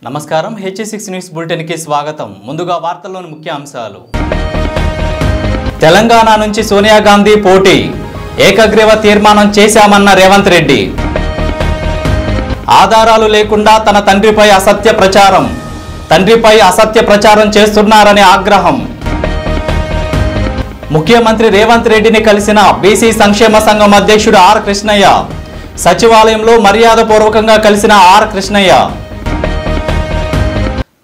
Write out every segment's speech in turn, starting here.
నమస్కారం H6 news bulletin కి స్వాగతం. ముందుగా వార్తల్లోని ముఖ్య అంశాలు. తెలంగాణ నుంచి సోనియా గాంధీ పోటీ, ఏకగ్రీవ తీర్మానం చేశామన్న రేవంత్ రెడ్డి. ఆధారాలు లేకుండా తన తండ్రిపై అసత్య ప్రచారం చేస్తున్నారని ఆగ్రహం. ముఖ్యమంత్రి రేవంత్ రెడ్డిని కలిసిన బీసీ సంక్షేమ సంఘం అధ్యక్షుడు ఆర్ కృష్ణయ్య. సచివాలయంలో మర్యాదపూర్వకంగా కలిసిన ఆర్ కృష్ణయ్య.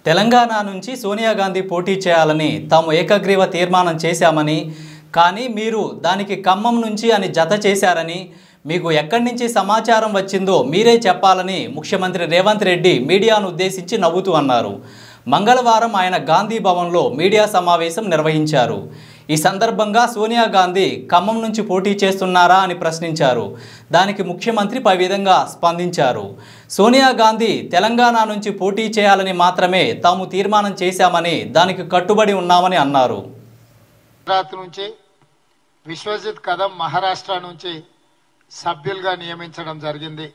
తెలంగాణ నుంచి సోనియా గాంధీ పోటీ చేయాలని తాము ఏకగ్రీవ తీర్మానం చేశామని, కానీ మీరు దానికి ఖమ్మం నుంచి అని జత చేశారని, మీకు ఎక్కడి నుంచి సమాచారం వచ్చిందో మీరే చెప్పాలని ముఖ్యమంత్రి రేవంత్ రెడ్డి మీడియాను ఉద్దేశించి నవ్వుతూ అన్నారు. మంగళవారం ఆయన గాంధీ భవన్లో మీడియా సమావేశం నిర్వహించారు. ఈ సందర్భంగా సోనియా గాంధీ ఖమ్మం నుంచి పోటీ చేస్తున్నారా అని ప్రశ్నించారు. దానికి ముఖ్యమంత్రి పై విధంగా స్పందించారు. సోనియా గాంధీ తెలంగాణ నుంచి పోటీ చేయాలని మాత్రమే తాము తీర్మానం చేశామని, దానికి కట్టుబడి ఉన్నామని అన్నారు. గుజరాత్ నుంచి విశ్వజిత్ కదం మహారాష్ట్ర నుంచి సభ్యులుగా నియమించడం జరిగింది.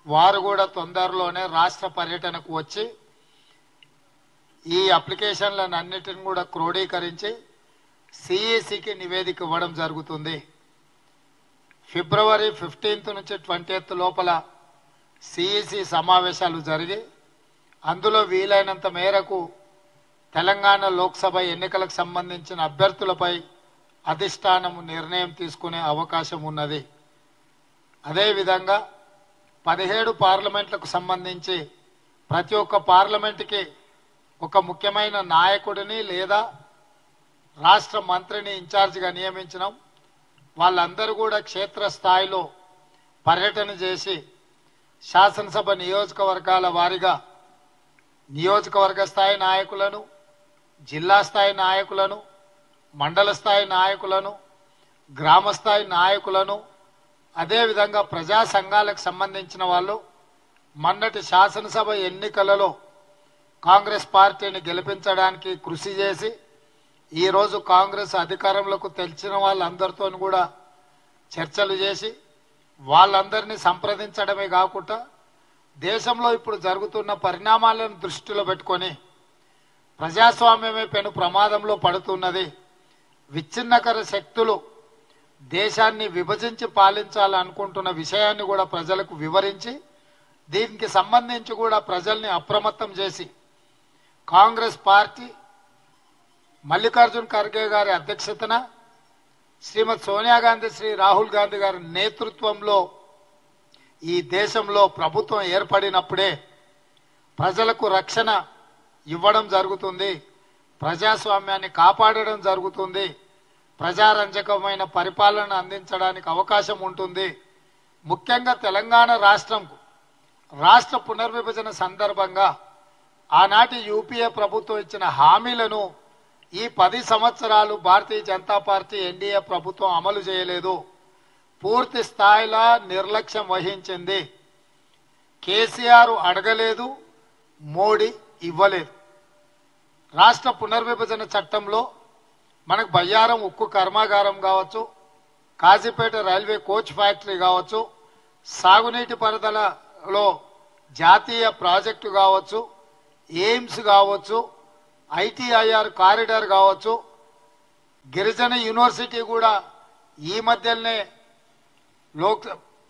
వారు కూడా తొందరలోనే రాష్ట్ర పర్యటనకు వచ్చి ఈ అప్లికేషన్లను అన్నిటిని కూడా క్రోడీకరించి సిఈసికి నివేదిక ఇవ్వడం జరుగుతుంది. ఫిబ్రవరి 15 నుంచి 20 లోపల సిఈసి సమావేశాలు జరిగి అందులో వీలైనంత మేరకు తెలంగాణ లోక్సభ ఎన్నికలకు సంబంధించిన అభ్యర్థులపై అధిష్టానం నిర్ణయం తీసుకునే అవకాశం ఉన్నది. అదేవిధంగా 17 పార్లమెంట్లకు సంబంధించి ప్రతి ఒక్క పార్లమెంటుకి ఒక ముఖ్యమైన నాయకుడిని లేదా రాష్ట్ర మంత్రిని ఇన్ఛార్జిగా నియమించినాం. వాళ్ళందరూ కూడా క్షేత్రస్థాయిలో పర్యటన చేసి శాసనసభ నియోజకవర్గాల వారీగా నియోజకవర్గ స్థాయి నాయకులను, జిల్లా స్థాయి నాయకులను, మండల స్థాయి నాయకులను, గ్రామ స్థాయి నాయకులను, అదేవిధంగా ప్రజా సంఘాలకు సంబంధించిన వాళ్ళు మొన్నటి శాసనసభ ఎన్నికలలో కాంగ్రెస్ పార్టీని గెలిపించడానికి కృషి చేసి ఈరోజు కాంగ్రెస్ అధికారంలోకి తెలిసిన వాళ్ళందరితో కూడా చర్చలు చేసి వాళ్ళందరినీ సంప్రదించడమే కాకుండా దేశంలో ఇప్పుడు జరుగుతున్న పరిణామాలను దృష్టిలో పెట్టుకొని ప్రజాస్వామ్యమే పెను ప్రమాదంలో పడుతున్నది, విచ్ఛిన్నకర శక్తులు దేశాన్ని విభజించి పాలించాలనుకుంటున్న విషయాన్ని కూడా ప్రజలకు వివరించి దీనికి సంబంధించి కూడా ప్రజల్ని అప్రమత్తం చేసి కాంగ్రెస్ పార్టీ మల్లికార్జున్ ఖర్గే గారి అధ్యక్షతన శ్రీమతి సోనియా గాంధీ, శ్రీ రాహుల్ గాంధీ గారి నేతృత్వంలో ఈ దేశంలో ప్రభుత్వం ఏర్పడినప్పుడే ప్రజలకు రక్షణ ఇవ్వడం జరుగుతుంది, ప్రజాస్వామ్యాన్ని కాపాడడం జరుగుతుంది, ప్రజారంజకమైన పరిపాలన అందించడానికి అవకాశం ఉంటుంది. ముఖ్యంగా తెలంగాణ రాష్ట్ర పునర్విభజన సందర్భంగా ఆనాటి యూపీఏ ప్రభుత్వం ఇచ్చిన హామీలను ఈ 10 సంవత్సరాలు భారతీయ జనతా పార్టీ ఎన్డీఏ ప్రభుత్వం అమలు చేయలేదు, పూర్తి స్థాయిలో నిర్లక్ష్యం వహించింది. కేసీఆర్ అడగలేదు, మోడీ ఇవ్వలేదు. రాష్ట్ర పునర్విభజన చట్టంలో మనకు బయ్యారం ఉక్కు కర్మాగారం కావచ్చు, కాజీపేట రైల్వే కోచ్ ఫ్యాక్టరీ కావచ్చు, సాగునీటి పారుదలలో జాతీయ ప్రాజెక్టు కావచ్చు, ఎయిమ్స్ కావచ్చు, ఐటీఐఆర్ కారిడార్ కావచ్చు, గిరిజన యూనివర్సిటీ కూడా ఈ మధ్యనే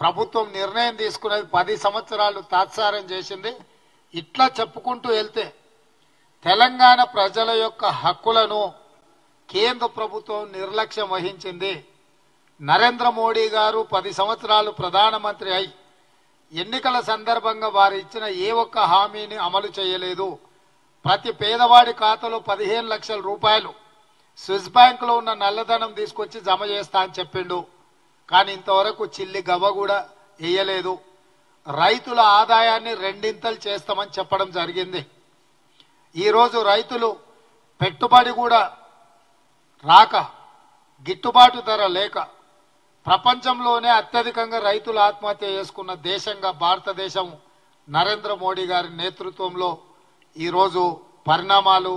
ప్రభుత్వం నిర్ణయం తీసుకున్నది, 10 సంవత్సరాలు తాత్సారం చేసింది. ఇట్లా చెప్పుకుంటూ వెళ్తే తెలంగాణ ప్రజల యొక్క హక్కులను కేంద్ర ప్రభుత్వం నిర్లక్ష్యం వహించింది. నరేంద్ర మోడీ గారు 10 సంవత్సరాలు ప్రధానమంత్రి అయి ఎన్నికల సందర్భంగా వారు ఇచ్చిన ఏ ఒక్క హామీని అమలు చేయలేదు. ప్రతి పేదవాడి ఖాతాలో 15 లక్షల రూపాయలు స్విస్ బ్యాంకులో ఉన్న నల్లధనం తీసుకొచ్చి జమ చేస్తా అని చెప్పిండు, కానీ ఇంతవరకు చిల్లి గవ్వ కూడా వేయలేదు. రైతుల ఆదాయాన్ని 2 చేస్తామని చెప్పడం జరిగింది. ఈరోజు రైతులు పెట్టుబడి కూడా రాక, గిట్టుబాటు ధర లేక ప్రపంచంలోనే అత్యధికంగా రైతులు ఆత్మహత్య చేసుకున్న దేశంగా భారతదేశం నరేంద్ర మోడీ గారి నేతృత్వంలో ఈరోజు పరిణామాలు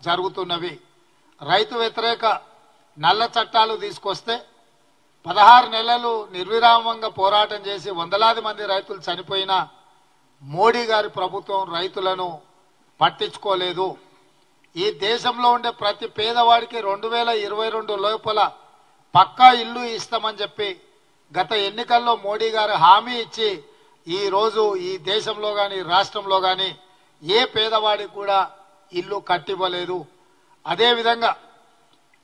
జరుగుతున్నవి. రైతు వ్యతిరేక నల్ల చట్టాలు తీసుకొస్తే 16 నెలలు నిర్విరామంగా పోరాటం చేసి వందలాది మంది రైతులు చనిపోయినా మోడీ గారి ప్రభుత్వం రైతులను పట్టించుకోలేదు. ఈ దేశంలో ఉండే ప్రతి పేదవాడికి 2022 లోపల పక్కా ఇల్లు ఇస్తామని చెప్పి గత ఎన్నికల్లో మోడీ గారు హామీ ఇచ్చి ఈ రోజు ఈ దేశంలో కానీ రాష్ట్రంలో కానీ ఏ పేదవాడికి కూడా ఇల్లు కట్టివ్వలేదు. అదేవిధంగా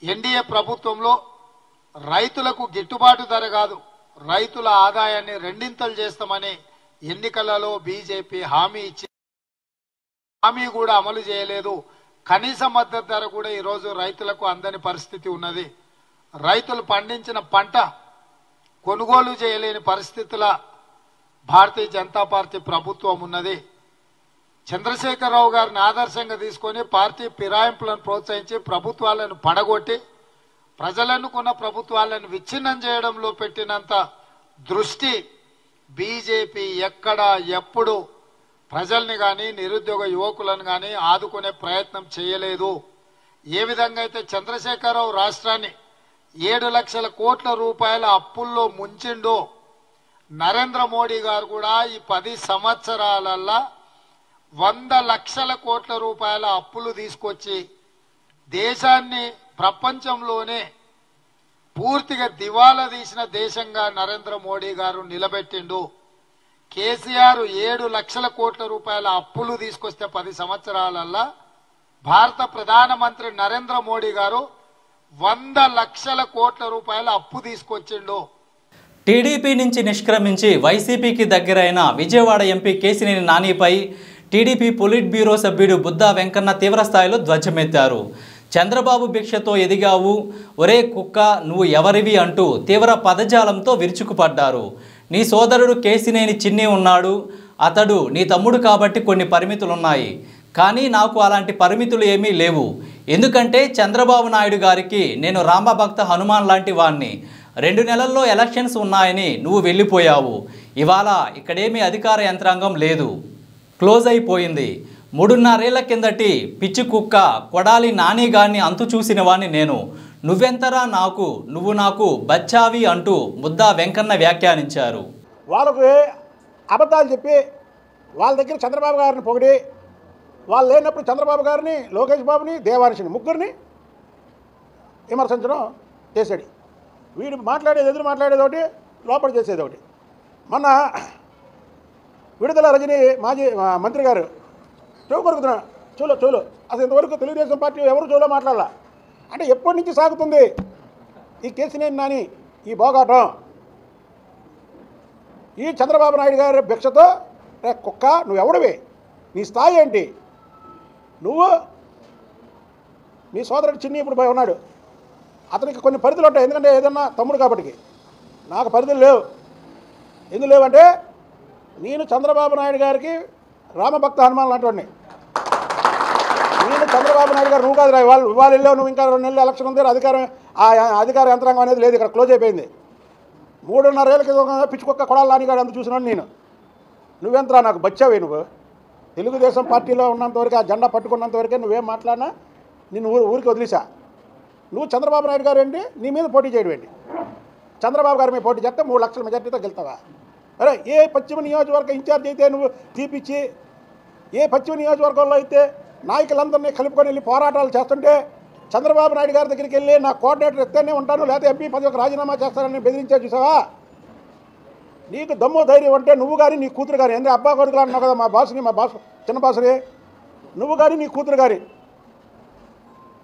ఎన్డీఏ ప్రభుత్వంలో రైతులకు గిట్టుబాటు ధర కాదు, రైతుల ఆదాయాన్ని రెండింతలు చేస్తామని ఎన్నికలలో బీజేపీ హామీ ఇచ్చి హామీ కూడా అమలు చేయలేదు. కనీస మద్దతు ధర కూడా ఈరోజు రైతులకు అందని పరిస్థితి ఉన్నది. రైతులు పండించిన పంట కొనుగోలు చేయలేని పరిస్థితుల భారతీయ జనతా పార్టీ ప్రభుత్వం ఉన్నది. చంద్రశేఖరరావు గారిని ఆదర్శంగా తీసుకొని పార్టీ ఫిరాయింపులను ప్రోత్సహించి ప్రభుత్వాలను పడగొట్టి ప్రజలనుకున్న ప్రభుత్వాలను విచ్ఛిన్నం చేయడంలో పెట్టినంత దృష్టి బీజేపీ ఎక్కడ ఎప్పుడు ప్రజల్ని కానీ నిరుద్యోగ యువకులను కానీ ఆదుకునే ప్రయత్నం చేయలేదు. ఏ విధంగా అయితే చంద్రశేఖరరావు రాష్ట్రాన్ని 7 లక్షల కోట్ల రూపాయల అప్పుల్లో ముంచిండో నరేంద్ర మోడీ గారు కూడా ఈ 10 సంవత్సరాలల్లా 100 లక్షల కోట్ల రూపాయల అప్పులు తీసుకొచ్చి దేశాన్ని ప్రపంచంలోనే పూర్తిగా దివాలా తీసిన దేశంగా నరేంద్ర మోడీ గారు నిలబెట్టిండు. కేసీఆర్ 7 లక్షల కోట్ల రూపాయల అప్పులు తీసుకొస్తే 10 సంవత్సరాలల్లా భారత ప్రధానమంత్రి నరేంద్ర మోడీ గారు 100 లక్షల కోట్ల రూపాయల అప్పు తీసుకొచ్చిండు. టీడీపీ నుంచి నిష్క్రమించి వైసీపీకి దగ్గరైన విజయవాడ ఎంపీ కేశినేని నానిపై టీడీపీ పొలిట్ బ్యూరో సభ్యుడు బుద్దా వెంకన్న తీవ్రస్థాయిలో ధ్వజమెత్తారు. చంద్రబాబు భిక్షతో ఎదిగావు, ఒరే కుక్క నువ్వు ఎవరివి అంటూ తీవ్ర పదజాలంతో విరుచుకుపడ్డారు. నీ సోదరుడు కేశినేని చిన్ని ఉన్నాడు, అతడు నీ తమ్ముడు కాబట్టి కొన్ని పరిమితులున్నాయి, కానీ నాకు అలాంటి పరిమితులు ఏమీ లేవు. ఎందుకంటే చంద్రబాబు నాయుడు గారికి నేను రామభక్త హనుమాన్ లాంటి వాణ్ణి. 2 నెలల్లో ఎలక్షన్స్ ఉన్నాయని నువ్వు వెళ్ళిపోయావు. ఇవాళ ఇక్కడేమీ అధికార యంత్రాంగం లేదు, క్లోజ్ అయిపోయింది. 3.5 ఏళ్ల కిందటి పిచ్చి కుక్క కొడాలి నాని గారిని అంతు చూసిన వాణ్ణి నేను. నువ్వెంతరా నాకు, నువ్వు నాకు బచ్చావి అంటూ బుద్దా వెంకన్న వ్యాఖ్యానించారు. వాళ్ళకు అబద్ధాలు చెప్పి వాళ్ళ దగ్గర చంద్రబాబు గారిని పొగిడి, వాళ్ళు లేనప్పుడు చంద్రబాబు గారిని, లోకేష్ బాబుని, దేవానిషిని ముగ్గురిని విమర్శించడం చేశాడు. వీడు మాట్లాడేది, ఎదురు మాట్లాడేది ఒకటి, లోపల చేసేది ఒకటి. మొన్న విడుదల రజని మాజీ మంత్రి గారు చెవు కొరుకుతున్నా, చూలో అసలు ఇంతవరకు తెలుగుదేశం పార్టీ ఎవరు చెవులో మాట్లాడాల అంటే ఎప్పటి నుంచి సాగుతుంది ఈ కేశినేని నాని ఈ బోగాటం? ఈ చంద్రబాబు నాయుడు గారి భిక్షతో రే కుక్క నువ్వు ఎవడివి, నీ స్థాయి ఏంటి? నువ్వు నీ సోదరుడు చిన్ని ఇప్పుడు పోయి ఉన్నాడు, అతనికి కొన్ని పరిధులు ఉంటాయి, ఎందుకంటే ఏదన్నా తమ్ముడు కాబట్టి. నాకు పరిధులు లేవు. ఎందుకు లేవంటే నేను చంద్రబాబు నాయుడు గారికి రామభక్త హనుమాన్ లాంటి. నేను చంద్రబాబు నాయుడు గారు నువ్వు కాదు, ఇవాళ వెళ్ళావు నువ్వు, ఇంకా 2 నెలలు ఎలక్షన్ ఉంది, అధికార యంత్రాంగం అనేది లేదు, ఇక్కడ క్లోజ్ అయిపోయింది. 3.5 ఏళ్ళ క్రితం పిచ్చుకొక్క కొడాలి నానిగాడు అంత చూసినాను నేను. నువ్వెంతరా నాకు బచ్చావే నువ్వు? తెలుగుదేశం పార్టీలో ఉన్నంతవరకు, ఆ జెండా పట్టుకున్నంతవరకే నువ్వేం మాట్లాడినా నిన్ను ఊరికి వదిలేసా. నువ్వు చంద్రబాబు నాయుడు గారు ఏంటి నీ మీద పోటీ చేయడం ఏంటి? చంద్రబాబు గారి మీద పోటీ చేస్తే 3 లక్షల మెజార్టీతో గెలుతావా? అరే ఏ పశ్చిమ నియోజకవర్గ ఇన్ఛార్జ్ అయితే నువ్వు తీపిచ్చి, ఏ పశ్చిమ నియోజకవర్గంలో అయితే నాయకులందరినీ కలుపుకొని వెళ్ళి పోరాటాలు చేస్తుంటే చంద్రబాబు నాయుడు గారి దగ్గరికి వెళ్ళి నా కోఆర్డినేటర్ ఎత్తేనే ఉంటాను, లేకపోతే ఎంపీ పదవికి రాజీనామా చేస్తానని బెదిరించే చూసావా? నీకు దమ్ము ధైర్యం అంటే నువ్వు కానీ నీ కూతురు కానీ, ఎందుకంటే అబ్బా కొడుకులు అన్నావు కదా, మా బాసు చిన్న బాసుని, నువ్వు కానీ నీ కూతురు కానీ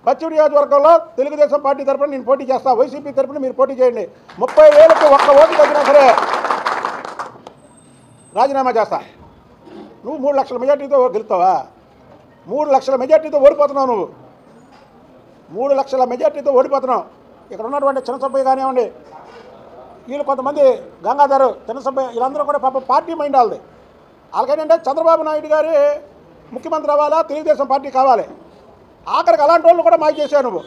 పశ్చిమ నియోజకవర్గంలో తెలుగుదేశం పార్టీ తరఫున నేను పోటీ చేస్తా, వైసీపీ తరఫున మీరు పోటీ చేయండి, 30,000కి ఒక్క ఓటు తగ్గినా సరే రాజీనామా చేస్తా. నువ్వు 3 లక్షల మెజార్టీతో గెలుస్తావా? 3 లక్షల మెజార్టీతో ఓడిపోతున్నావు నువ్వు. 3 లక్షల మెజార్టీతో ఓడిపోతున్నావు. ఇక్కడ ఉన్నటువంటి చిన్నసభ్య కానివ్వండి, వీళ్ళు కొంతమంది గంగాధర్ చిన్నసభ్య, వీళ్ళందరూ కూడా పాప పార్టీ మైండ్ వాళ్ళది. వాళ్ళకేంటంటే చంద్రబాబు నాయుడు గారి ముఖ్యమంత్రి అవ్వాలా, తెలుగుదేశం పార్టీ కావాలి. ఆఖరికి అలాంటి వాళ్ళు కూడా మాకు చేశావు నువ్వు.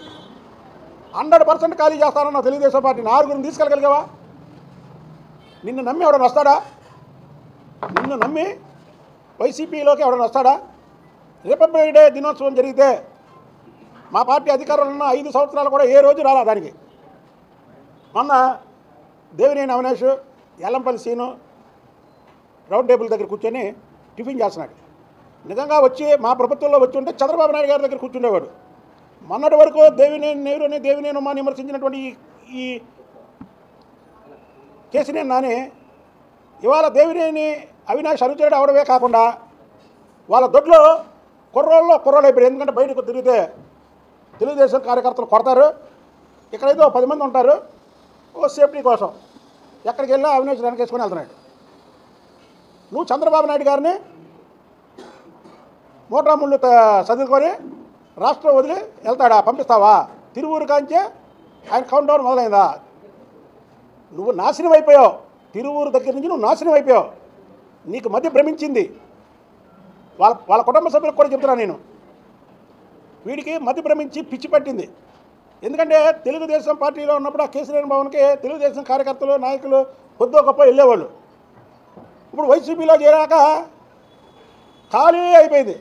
100% ఖాళీ చేస్తానన్నావు తెలుగుదేశం పార్టీని. 6గురిని తీసుకెళ్ళగలిగావా? నిన్ను నమ్మి ఎవడన్నా వస్తాడా? నిన్ను నమ్మి వైసీపీలోకి ఎవడన్నా వస్తాడా? రిపబ్లిక్ డే దినోత్సవం జరిగితే మా పార్టీ అధికారంలో ఉన్న 5 సంవత్సరాలు కూడా ఏ రోజు రాలా దానికి. మొన్న దేవినేని అవినాష్, ఎల్లంపల్లి సీను రౌండ్ టేబుల్ దగ్గర కూర్చొని టిఫిన్ చేస్తున్నాడు. నిజంగా వచ్చి మా ప్రభుత్వంలో వచ్చి ఉంటే చంద్రబాబు నాయుడు గారి దగ్గర కూర్చుండేవాడు. మొన్నటి వరకు దేవినేని ఉమాని విమర్శించినటువంటి ఈ కేసినేని నాని ఇవాళ దేవినేని అవినాష్ అనుచరుడు అవడమే కాకుండా వాళ్ళ దొడ్లో కుర్రోళ్ళు అయిపోయారు. ఎందుకంటే బయటకు తిరిగితే తెలుగుదేశం కార్యకర్తలు కొడతారు, ఇక్కడైతే 10 మంది ఉంటారు, ఓ సేఫ్టీ కోసం ఎక్కడికి వెళ్ళినా అవినాష్ వెనకేసుకొని వెళ్తున్నాడు. నువ్వు చంద్రబాబు నాయుడు గారిని మోటాముళ్ళు చదువుకొని రాష్ట్రం వదిలి వెళ్తాడా? పంపిస్తావా? తిరువూరు కాంచే ఆయన కౌంట్ డౌన్ మొదలైందా? నువ్వు నాశనం అయిపోయావు. తిరువూరు దగ్గర నుంచి నువ్వు నాశనం అయిపోయావు. నీకు మధ్య భ్రమించింది. వాళ్ళ కుటుంబ సభ్యులకు కూడా చెప్తున్నాను నేను, వీడికి మధ్య భ్రమించి పిచ్చి పట్టింది. ఎందుకంటే తెలుగుదేశం పార్టీలో ఉన్నప్పుడు ఆ కేసీఆర్ భవన్కి తెలుగుదేశం కార్యకర్తలు నాయకులు కొద్దో గొప్ప వెళ్ళేవాళ్ళు. ఇప్పుడు వైసీపీలో చేరాక ఖాళీ అయిపోయింది.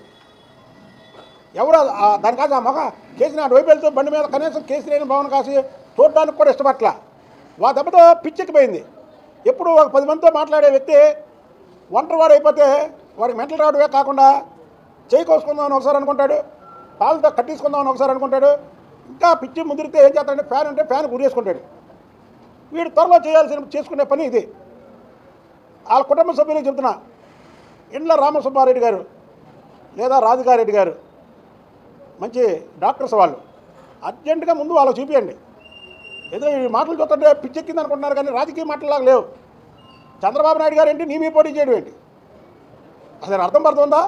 ఎవరు దానికాసి ఆ మొక్క కేసీఆర్ వైపు వెళ్తూ బండి మీద కనీసం కేసీఆర్ భవన్ కాసి చూడడానికి కూడా ఇష్టపట్ల. దెబ్బతో పిచ్చెక్కిపోయింది. ఎప్పుడు ఒక 10 మందితో మాట్లాడే వ్యక్తి ఒంటరివాడు అయిపోతే వాడికి మెంటల్ రావడమే కాకుండా చేయి కోసుకుందామని ఒకసారి అనుకుంటాడు, పాలతో కట్టించుకుందామని ఒకసారి అనుకుంటాడు. ఇంకా పిచ్చి ముదిరితే ఏం చేస్తాడంటే ఫ్యాన్ అంటే ఫ్యాన్ గురేసుకుంటాడు. వీడు త్వరలో చేసుకునే పని ఇది. వాళ్ళ కుటుంబ సభ్యులకు చెప్తున్నా, ఇండ్ల రామసుబ్బారెడ్డి గారు లేదా రాజుగారెడ్డి గారు మంచి డాక్టర్స్, వాళ్ళు అర్జెంటుగా ముందు వాళ్ళకి చూపించండి. ఏదో ఈ మాటలు చూస్తుంటే పిచ్చెక్కింది అనుకుంటున్నారు, కానీ రాజకీయ మాటలాగా లేవు. చంద్రబాబు నాయుడు గారు ఏంటి నీ మీద పోటీ చేయడం ఏంటి? అసలు అర్థం పడుతుందా?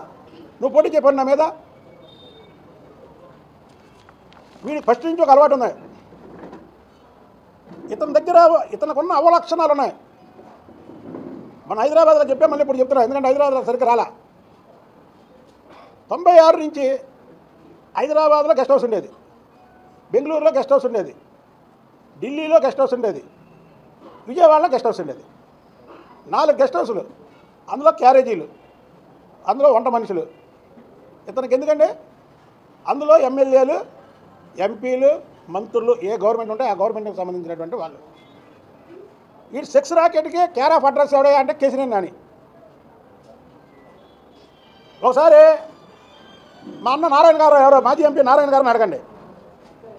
నువ్వు పోటీ చేయబడి నా మీద. వీడికి ఫస్ట్ నుంచి ఒక అలవాటు ఉన్నాయి. ఇతని దగ్గర ఇతనుకున్న అవలక్షణాలు ఉన్నాయి. మన హైదరాబాద్లో చెప్పే మళ్ళీ ఇప్పుడు చెప్తున్నా, ఎందుకంటే హైదరాబాద్లో సరిగ్గా రాలా. 96 నుంచి హైదరాబాద్లో గెస్ట్ హౌస్ ఉండేది, బెంగళూరులో గెస్ట్ హౌస్ ఉండేది, ఢిల్లీలో గెస్ట్ హౌస్ ఉండేది, విజయవాడలో గెస్ట్ హౌస్ ఉండేది. 4 గెస్ట్ హౌసులు, అందులో క్యారేజీలు, అందులో వంట మనుషులు. ఇతనికి ఎందుకంటే అందులో ఎమ్మెల్యేలు, ఎంపీలు, మంత్రులు, ఏ గవర్నమెంట్ ఉంటే ఆ గవర్నమెంట్కి సంబంధించినటువంటి వాళ్ళు. ఈ సెక్స్ రాకెట్కి కేర్ ఆఫ్ అడ్రస్ ఎవడే అంటే కేసీఆర్ నాని. ఒకసారి మా అన్న నారాయణ గారు, ఎవరో మాజీ ఎంపీ నారాయణ గారిని అడగండి.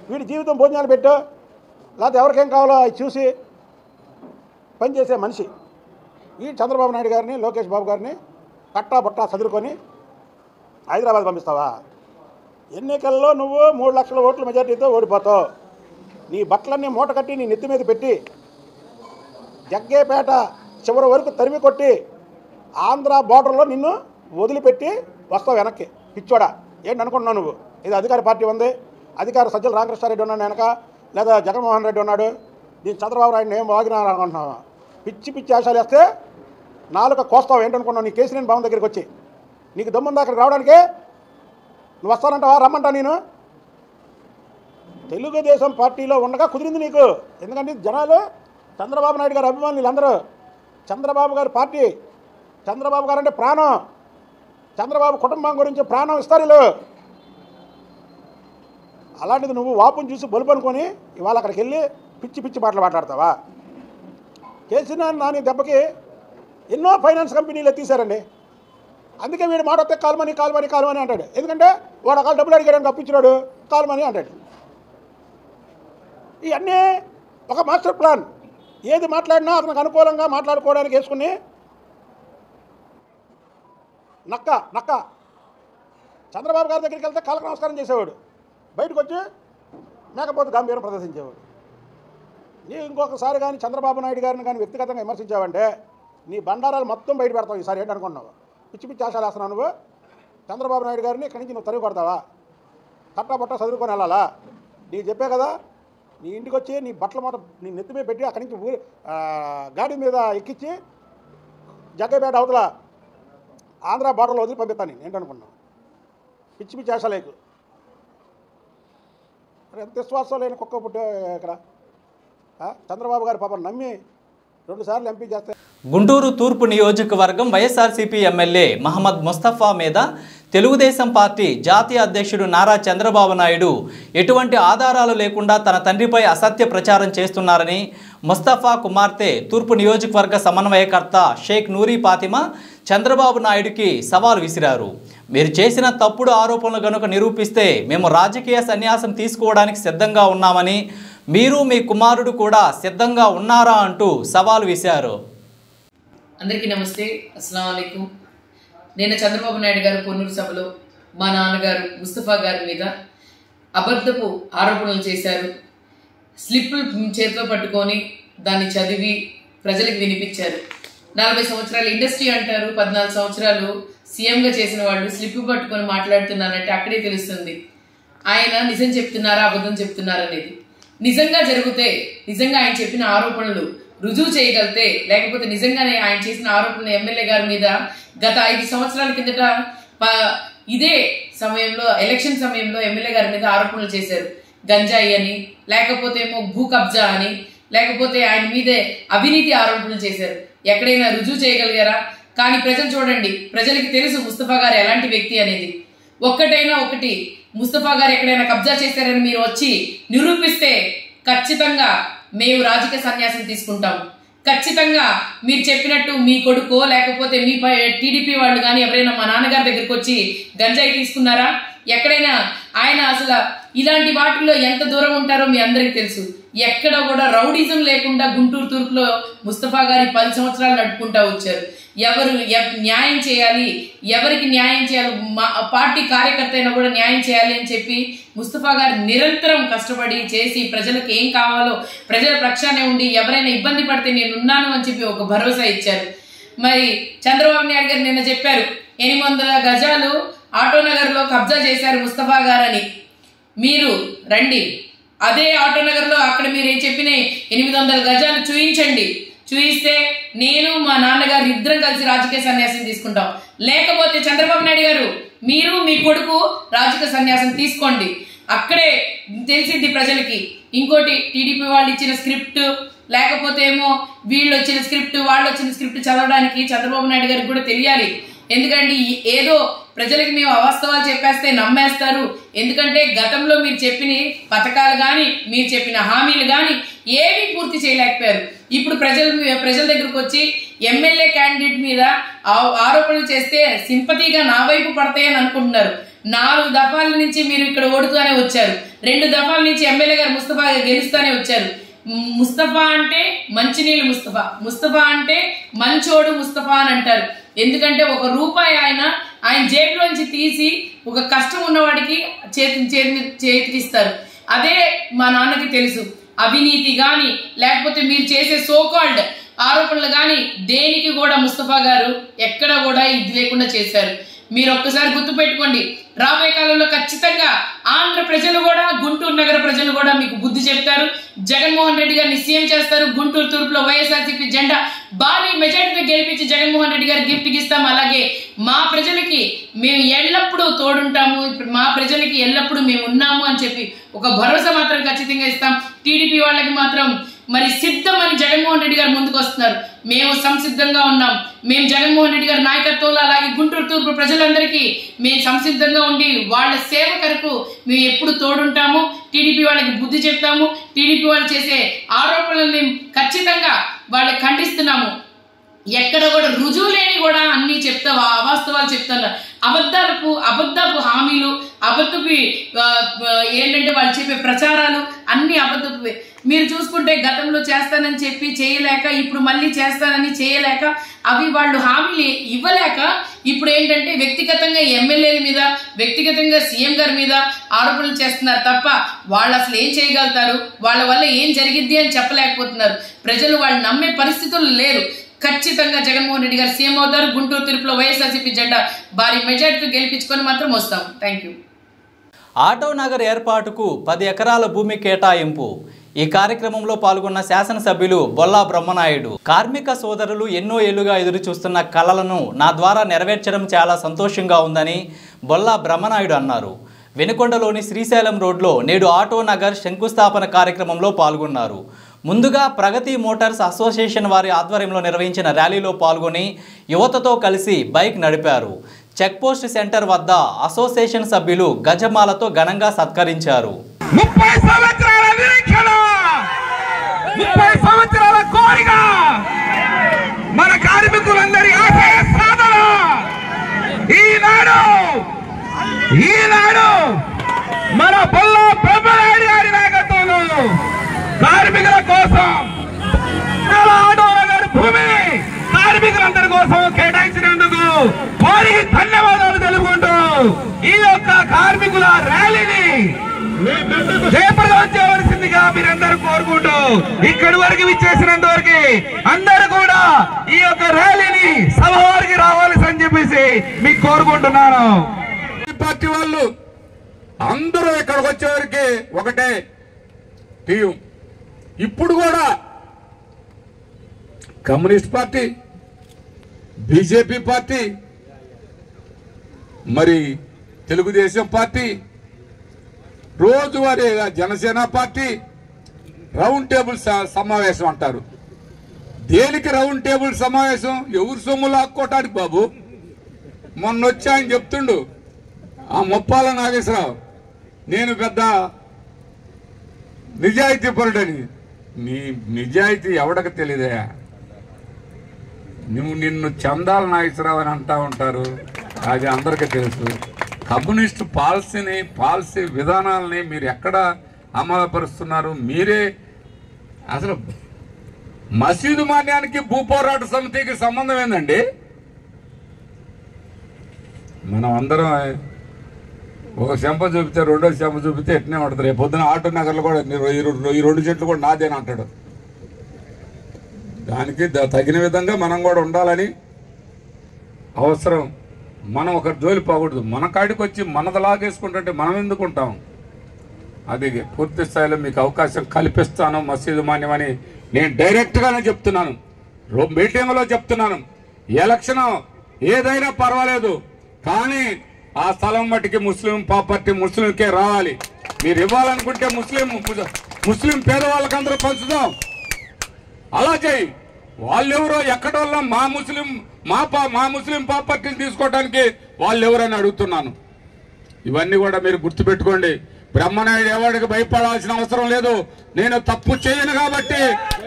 వీడి జీవితం భోజనాలు పెట్టు, లేకపోతే ఎవరికేం కావాలో అది చూసి పనిచేసే మనిషి. ఈ చంద్రబాబు నాయుడు గారిని, లోకేష్ బాబు గారిని కట్టా బొట్టా చదువుకొని హైదరాబాద్ పంపిస్తావా? ఎన్నికల్లో నువ్వు 3 లక్షల ఓట్ల మెజార్టీతో ఓడిపోతావు. నీ బట్టలన్నీ మూట కట్టి నీ నెత్తి మీద పెట్టి జగ్గేపేట చివరి వరకు తరిమి కొట్టి ఆంధ్ర బోర్డర్లో నిన్ను వదిలిపెట్టి వస్తావు వెనక్కి. పిచ్చోడా ఏంటి అనుకుంటున్నావు నువ్వు? ఇది అధికార పార్టీ ఉంది, అధికార సజ్జల రామకృష్ణారెడ్డి ఉన్నాడు వెనక, లేదా జగన్మోహన్ రెడ్డి ఉన్నాడు, దీని చంద్రబాబు నాయుడు ఏం వాగినా అనుకుంటున్నావా? పిచ్చి పిచ్చి ఆశాలు వేస్తే నాలుక కోస్తావు. ఏంటనుకున్నావు? నీ కేసీఆర్ భవన్ దగ్గరికి వచ్చి నీకు దమ్ముందా అక్కడికి రావడానికి? నువ్వు వస్తానంటావా? రమ్మంటా నేను. తెలుగుదేశం పార్టీలో ఉండగా కుదిరింది నీకు. ఎందుకంటే జనాలు చంద్రబాబు నాయుడు గారి అభిమానులు, వీళ్ళందరూ చంద్రబాబు గారి పార్టీ, చంద్రబాబు గారు అంటే ప్రాణం, చంద్రబాబు కుటుంబం గురించి ప్రాణం ఇస్తారు వీళ్ళు. అలాంటిది నువ్వు వాపుని చూసి బలుపు అనుకొని ఇవాళ అక్కడికి వెళ్ళి పిచ్చి పిచ్చి మాటలు మాట్లాడతావా? కేసీఆర్ నాని దెబ్బకి ఎన్నో ఫైనాన్స్ కంపెనీలు ఎత్తేసారండి. అందుకే వీడు మాట వస్తే కాల్మని అంటాడు. ఎందుకంటే వాడు ఒకళ్ళు డబ్బులు అడిగాడని అప్పించినాడు, కాల్మని అంటాడు. ఇవన్నీ ఒక మాస్టర్ ప్లాన్. ఏది మాట్లాడినా అతనికి అనుకూలంగా మాట్లాడుకోవడానికి వేసుకుని నక్క చంద్రబాబు గారి దగ్గరికి వెళ్తే కాళ్ళకు నమస్కారం చేసేవాడు, బయటకు వచ్చి మేకపోతే గంభీరం ప్రదర్శించేవాడు. నీ ఇంకొకసారి కానీ చంద్రబాబు నాయుడు గారిని కానీ వ్యక్తిగతంగా విమర్శించావంటే నీ బండారాలు మొత్తం బయట పెడతావు. ఈసారి ఏంటనుకున్నావు? పిచ్చి పిచ్చి ఆశాలు వేస్తున్నావు నువ్వు. చంద్రబాబు నాయుడు గారిని ఇక్కడి నుంచి నువ్వు తరిగి కొడతావా? కట్టబట్ట చదువుకొని వెళ్ళాలా? నీకు చెప్పే కదా, నీ ఇంటికి వచ్చి నీ బట్టల మూట నీ నెత్తి మీద పెట్టి అక్కడి నుంచి గాడి మీద ఎక్కించి జగ్గపేట అవతల ఆంధ్ర బార్డర్లో వదిలి పంపిస్తాను నేను. ఏంటనుకున్నావు? పిచ్చి పిచ్చి ఆశలేకు. ఎంత విశ్వాసం లేని కుక్క పుట్టే ఇక్కడ. చంద్రబాబు గారి పాపం నమ్మి 2 సార్లు ఎంపీ చేస్తే. గుంటూరు తూర్పు నియోజకవర్గం వైఎస్ఆర్సీపీ ఎమ్మెల్యే మహమ్మద్ ముస్తఫా మీద తెలుగుదేశం పార్టీ జాతీయ అధ్యక్షుడు నారా చంద్రబాబు నాయుడు ఎటువంటి ఆధారాలు లేకుండా తన తండ్రిపై అసత్య ప్రచారం చేస్తున్నారని ముస్తఫా కుమార్తె తూర్పు నియోజకవర్గ సమన్వయకర్త షేక్ నూరి ఫాతిమా చంద్రబాబు నాయుడుకి సవాల్ విసిరారు. మీరు చేసిన తప్పుడు ఆరోపణలు కనుక నిరూపిస్తే మేము రాజకీయ సన్యాసం తీసుకోవడానికి సిద్ధంగా ఉన్నామని, మీరు మీ కుమారుడు కూడా సిద్ధంగా ఉన్నారా అంటూ సవాల్ విసిరారు. అందరికీ నమస్తే, అస్సలాము అలైకుం. నేను చంద్రబాబు నాయుడు గారు పొన్నూరు సభలో మా నాన్నగారు ముస్తఫా గారి మీద అబద్ధపు ఆరోపణలు చేశారు. స్లిప్పులు చేతిలో పట్టుకొని దాన్ని చదివి ప్రజలకు వినిపించారు. 40 సంవత్సరాల ఇండస్ట్రీ అంటారు, 14 సంవత్సరాలు సీఎంగా చేసిన వాళ్ళు స్లిప్ పట్టుకొని మాట్లాడుతున్నారంటే అక్కడే తెలుస్తుంది ఆయన నిజం చెప్తున్నారా అబద్ధం చెప్తున్నారా అనేది. నిజంగా జరిగితే, నిజంగా ఆయన చెప్పిన ఆరోపణలు రుజువు చేయగలితే, లేకపోతే నిజంగానే ఆయన చేసిన ఆరోపణలు ఎమ్మెల్యే గారి మీద గత 5 సంవత్సరాల కిందట ఇదే సమయంలో ఎలక్షన్ సమయంలో ఎమ్మెల్యే గారి మీద ఆరోపణలు చేశారు. గంజాయి అని, లేకపోతే ఏమో భూ కబ్జా అని, లేకపోతే ఆయన మీదే అవినీతి ఆరోపణలు చేశారు. ఎక్కడైనా రుజువు చేయగలిగారా? కానీ ప్రజలు చూడండి, ప్రజలకి తెలుసు ముస్తఫా గారు ఎలాంటి వ్యక్తి అనేది. ఒక్కటైనా ఒకటి ముస్తఫా గారు ఎక్కడైనా కబ్జా చేశారని మీరు వచ్చి నిరూపిస్తే ఖచ్చితంగా మేము రాజకీయ సన్యాసం తీసుకుంటాం. ఖచ్చితంగా మీరు చెప్పినట్టు మీ కొడుకో లేకపోతే మీ టీడీపీ వాళ్ళు కానీ ఎవరైనా మా నాన్నగారి దగ్గరికి వచ్చి గంజాయి తీసుకున్నారా? ఎక్కడైనా ఆయన అసలు ఇలాంటి వాటిల్లో ఎంత దూరం ఉంటారో మీ అందరికీ తెలుసు. ఎక్కడ కూడా రౌడిజం లేకుండా గుంటూరు తూర్పులో ముస్తఫా గారి 10 సంవత్సరాలు నడుపుకుంటా వచ్చారు. ఎవరు న్యాయం చేయాలి, ఎవరికి న్యాయం చేయాలి, మా పార్టీ కార్యకర్త అయినా కూడా న్యాయం చేయాలి అని చెప్పి ముస్తఫా గారు నిరంతరం కష్టపడి చేసి ప్రజలకు ఏం కావాలో ప్రజల పక్షానే ఉండి ఎవరైనా ఇబ్బంది పడితే నేనున్నాను అని చెప్పి ఒక భరోసా ఇచ్చారు. మరి చంద్రబాబు నాయుడు గారు నిన్న చెప్పారు 800 గజాలు ఆటోనగర్ లో కబ్జా చేశారు ముస్తఫా గారని. మీరు రండి, అదే ఆటోనగర్ లో అక్కడ మీరు ఏం చెప్పిన 800 గజాలు చూయించండి. చూయిస్తే నేను మా నాన్నగారు ఇద్దరం కలిసి రాజకీయ సన్యాసం తీసుకుంటాం. లేకపోతే చంద్రబాబు నాయుడు గారు మీరు మీ కొడుకు రాజకీయ సన్యాసం తీసుకోండి, అక్కడే తెలిసింది ప్రజలకి. ఇంకోటి టీడీపీ వాళ్ళు ఇచ్చిన స్క్రిప్ట్, లేకపోతే ఏమో వీళ్ళు వచ్చిన స్క్రిప్ట్, వాళ్ళు వచ్చిన స్క్రిప్ట్ చదవడానికి చంద్రబాబు నాయుడు గారికి కూడా తెలియాలి. ఎందుకంటే ఏదో ప్రజలకు మేము అవాస్తవాలు చెప్పేస్తే నమ్మేస్తారు. ఎందుకంటే గతంలో మీరు చెప్పిన పథకాలు కానీ మీరు చెప్పిన హామీలు కానీ ఏమీ పూర్తి చేయలేకపోయారు. ఇప్పుడు ప్రజల దగ్గరకు వచ్చి ఎమ్మెల్యే క్యాండిడేట్ మీద ఆరోపణలు చేస్తే సింపతిగా నా వైపు పడతాయని అనుకుంటున్నారు. 4 దఫాల నుంచి మీరు ఇక్కడ ఓడుతూనే వచ్చారు. 2 దఫాల నుంచి ఎమ్మెల్యే గారు ముస్తఫా గెలుస్తూనే వచ్చారు. ముస్తఫా అంటే మంచినీళ్ళు ముస్తఫా, ముస్తఫా అంటే మంచోడు ముస్తఫా అని అంటారు. ఎందుకంటే 1 రూపాయి ఆయన జేబులోంచి తీసి ఒక కష్టం ఉన్నవాడికి చేతికిస్తారు. అదే మా నాన్నకి తెలుసు. అవినీతి గాని లేకపోతే మీరు చేసే సోకాల్డ్ ఆరోపణలు గాని దేనికి కూడా ముస్తఫా గారు ఎక్కడ కూడా ఇది లేకుండా చేశారు. మీరు ఒక్కసారి గుర్తు పెట్టుకోండి, రాబోయే కాలంలో ఖచ్చితంగా ఆంధ్ర ప్రజలు కూడా, గుంటూరు నగర ప్రజలు కూడా మీకు బుద్ధి చెప్తారు. జగన్మోహన్ రెడ్డి గారిని సీఎం చేస్తారు. గుంటూరు తూర్పులో వైఎస్ఆర్సీపీ జెండా భారీ మెజార్టీతో గెలిపించి జగన్మోహన్ రెడ్డి గారు గిఫ్ట్ ఇస్తాం. అలాగే మా ప్రజలకి మేము ఎల్లప్పుడూ తోడుంటాము, మా ప్రజలకి ఎల్లప్పుడూ మేము ఉన్నాము అని చెప్పి ఒక భరోసా మాత్రం ఖచ్చితంగా ఇస్తాం. టీడీపీ వాళ్ళకి మాత్రం మరి సిద్ధం అని జగన్మోహన్ రెడ్డి గారు ముందుకు వస్తున్నారు. మేము సంసిద్ధంగా ఉన్నాం. మేము జగన్మోహన్ రెడ్డి గారి నాయకత్వంలో అలాగే గుంటూరు తూర్పు ప్రజలందరికీ మేము సంసిద్ధంగా ఉండి వాళ్ళ సేవ కొరకు మేము ఎప్పుడు తోడుంటాము. టీడీపీ వాళ్ళకి బుద్ధి చెప్తాము. టీడీపీ వాళ్ళు చేసే ఆరోపణలను ఖచ్చితంగా వాళ్ళకి ఖండిస్తున్నాము. ఎక్కడ కూడా రుజువు లేని కూడా అన్ని చెప్తావా, అవాస్తవాలు చెప్తారు. అబద్ధపు హామీలు, అబద్ధపు ఏంటంటే వాళ్ళు చెప్పే ప్రచారాలు అన్ని అబద్ధపు. మీరు చూసుకుంటే గతంలో చేస్తానని చెప్పి చేయలేక, ఇప్పుడు మళ్ళీ చేస్తానని చేయలేక, అవి వాళ్ళు హామీలు ఇవ్వలేక ఇప్పుడు ఏంటంటే వ్యక్తిగతంగా ఎమ్మెల్యేల మీద, వ్యక్తిగతంగా సీఎం గారి మీద ఆరోపణలు చేస్తున్నారు తప్ప వాళ్ళు అసలు ఏం చేయగలుగుతారు, వాళ్ళ వల్ల ఏం జరిగిద్ది అని చెప్పలేకపోతున్నారు. ప్రజలు వాళ్ళు నమ్మే పరిస్థితులు లేరు. ఖచ్చితంగా జగన్మోహన్ రెడ్డి గారు సీఎం అవుతారు. గుంటూరు తూర్పులో వైఎస్ఆర్సీపీ జెండా భారీ మెజార్టీతో గెలిపించుకొని మాత్రం వస్తాం. Thank you. ఆటో నగర్ ఏర్పాటుకు 10 ఎకరాల భూమి కేటాయింపు. ఈ కార్యక్రమంలో పాల్గొన్న శాసనసభ్యులు బొల్లా బ్రహ్మనాయుడు, కార్మిక సోదరులు ఎన్నో ఏళ్లుగా ఎదురు చూస్తున్న కలలను నా ద్వారా నెరవేర్చడం చాలా సంతోషంగా ఉందని బొల్లా బ్రహ్మనాయుడు అన్నారు. వెనుకొండలోని శ్రీశైలం రోడ్లో నేడు ఆటో నగర్ శంకుస్థాపన కార్యక్రమంలో పాల్గొన్నారు. ముందుగా ప్రగతి మోటార్స్ అసోసియేషన్ వారి ఆధ్వర్యంలో నిర్వహించిన ర్యాలీలో పాల్గొని యువతతో కలిసి బైక్ నడిపారు. చెక్పోస్ట్ సెంటర్ వద్ద అసోసియేషన్ సభ్యులు గజమాలతో ఘనంగా సత్కరించారు. 30 సంవత్సరాల నిరీక్షణ, 30 సంవత్సరాల కోరిక, మన కార్మికులందరి ఆశయ సాధన ఈనాడు ఈనాడు మన బొల్లా బ్రహ్మనాయుడు గారి నాయకత్వంలో కార్మికుల కోసం ఆటోల గారి భూమిని కార్మికులందరి కోసం కేటాయించినందుకు వారికి ధన్యవాదాలు తెలుపుకుంటూ ఈ యొక్క కార్మికుల ర్యాలీని చేపట్టవలసిందిగా మీరందరూ కోరుకుంటూ ఇక్కడి వరకు విచ్చేసినందువరకు అందరూ కూడా ఈ యొక్క ర్యాలీని సభ వారికి రావాలని చెప్పేసి మీకు కోరుకుంటున్నాను. పార్టీ వాళ్ళు అందరూ ఇక్కడికి వచ్చేవారికి ఒకటే టీం. ఇప్పుడు కూడా కమ్యూనిస్ట్ పార్టీ, బీజేపీ పార్టీ, మరి తెలుగుదేశం పార్టీ, రోజువారీగా జనసేన పార్టీ రౌండ్ టేబుల్ సమావేశం అంటారు. దేనికి రౌండ్ టేబుల్ సమావేశం? ఎవరు సొమ్ము లాక్కోటానికి బాబు. మొన్న వచ్చి ఆయన చెప్తుండు, ఆ ముప్పాల నాగేశ్వరరావు నేను పెద్ద నిజాయితీ పరుడని. నీ నిజాయితీ ఎవడకు తెలియదయా? నిన్ను చందాల నాగేశ్వరరావు అని అంటా ఉంటారు, అది అందరికీ తెలుసు. కమ్యూనిస్టు పాలసీ విధానాలని మీరు ఎక్కడ అమలుపరుస్తున్నారు? మీరే అసలు మసీదు మాన్యానికి భూపోరాట సమితికి సంబంధం ఏందండి? మనం అందరం ఒక చెంప చూపితే రెండో చెంప చూపితే ఎట్నే ఉంటుంది. రేపు పొద్దున ఆటో నగర్లో కూడా ఈ 2 చెట్లు కూడా నాదేని అంటాడు. దానికి తగిన విధంగా మనం కూడా ఉండాలని అవసరం. మనం ఒకరి జోలి పోకూడదు. మన కాడికి వచ్చి మనది లాగేసుకుంటుంటే మనం ఎందుకు ఉంటాం? అది పూర్తి స్థాయిలో మీకు అవకాశం కల్పిస్తాను. మసీదు మాన్యమని నేను డైరెక్ట్గానే చెప్తున్నాను, మీటింగ్లో చెప్తున్నాను. ఎలక్షన్ ఏదైనా పర్వాలేదు, కానీ ఆ స్థలం మట్టికి ముస్లిం ప్రాపర్టీ ముస్లింకే రావాలి. మీరు ఇవ్వాలనుకుంటే ముస్లిం పేదవాళ్ళకి అందరూ పంచుదాం. అలా చేయి. వాళ్ళెవరో ఎక్కడోళ్ళ మా ముస్లిం ప్రాపర్టీని తీసుకోవడానికి వాళ్ళు ఎవరని అడుగుతున్నాను. ఇవన్నీ కూడా మీరు గుర్తుపెట్టుకోండి. బ్రహ్మనాయుడు ఎవరికి భయపడాల్సిన అవసరం లేదు. నేను తప్పు చేయను కాబట్టి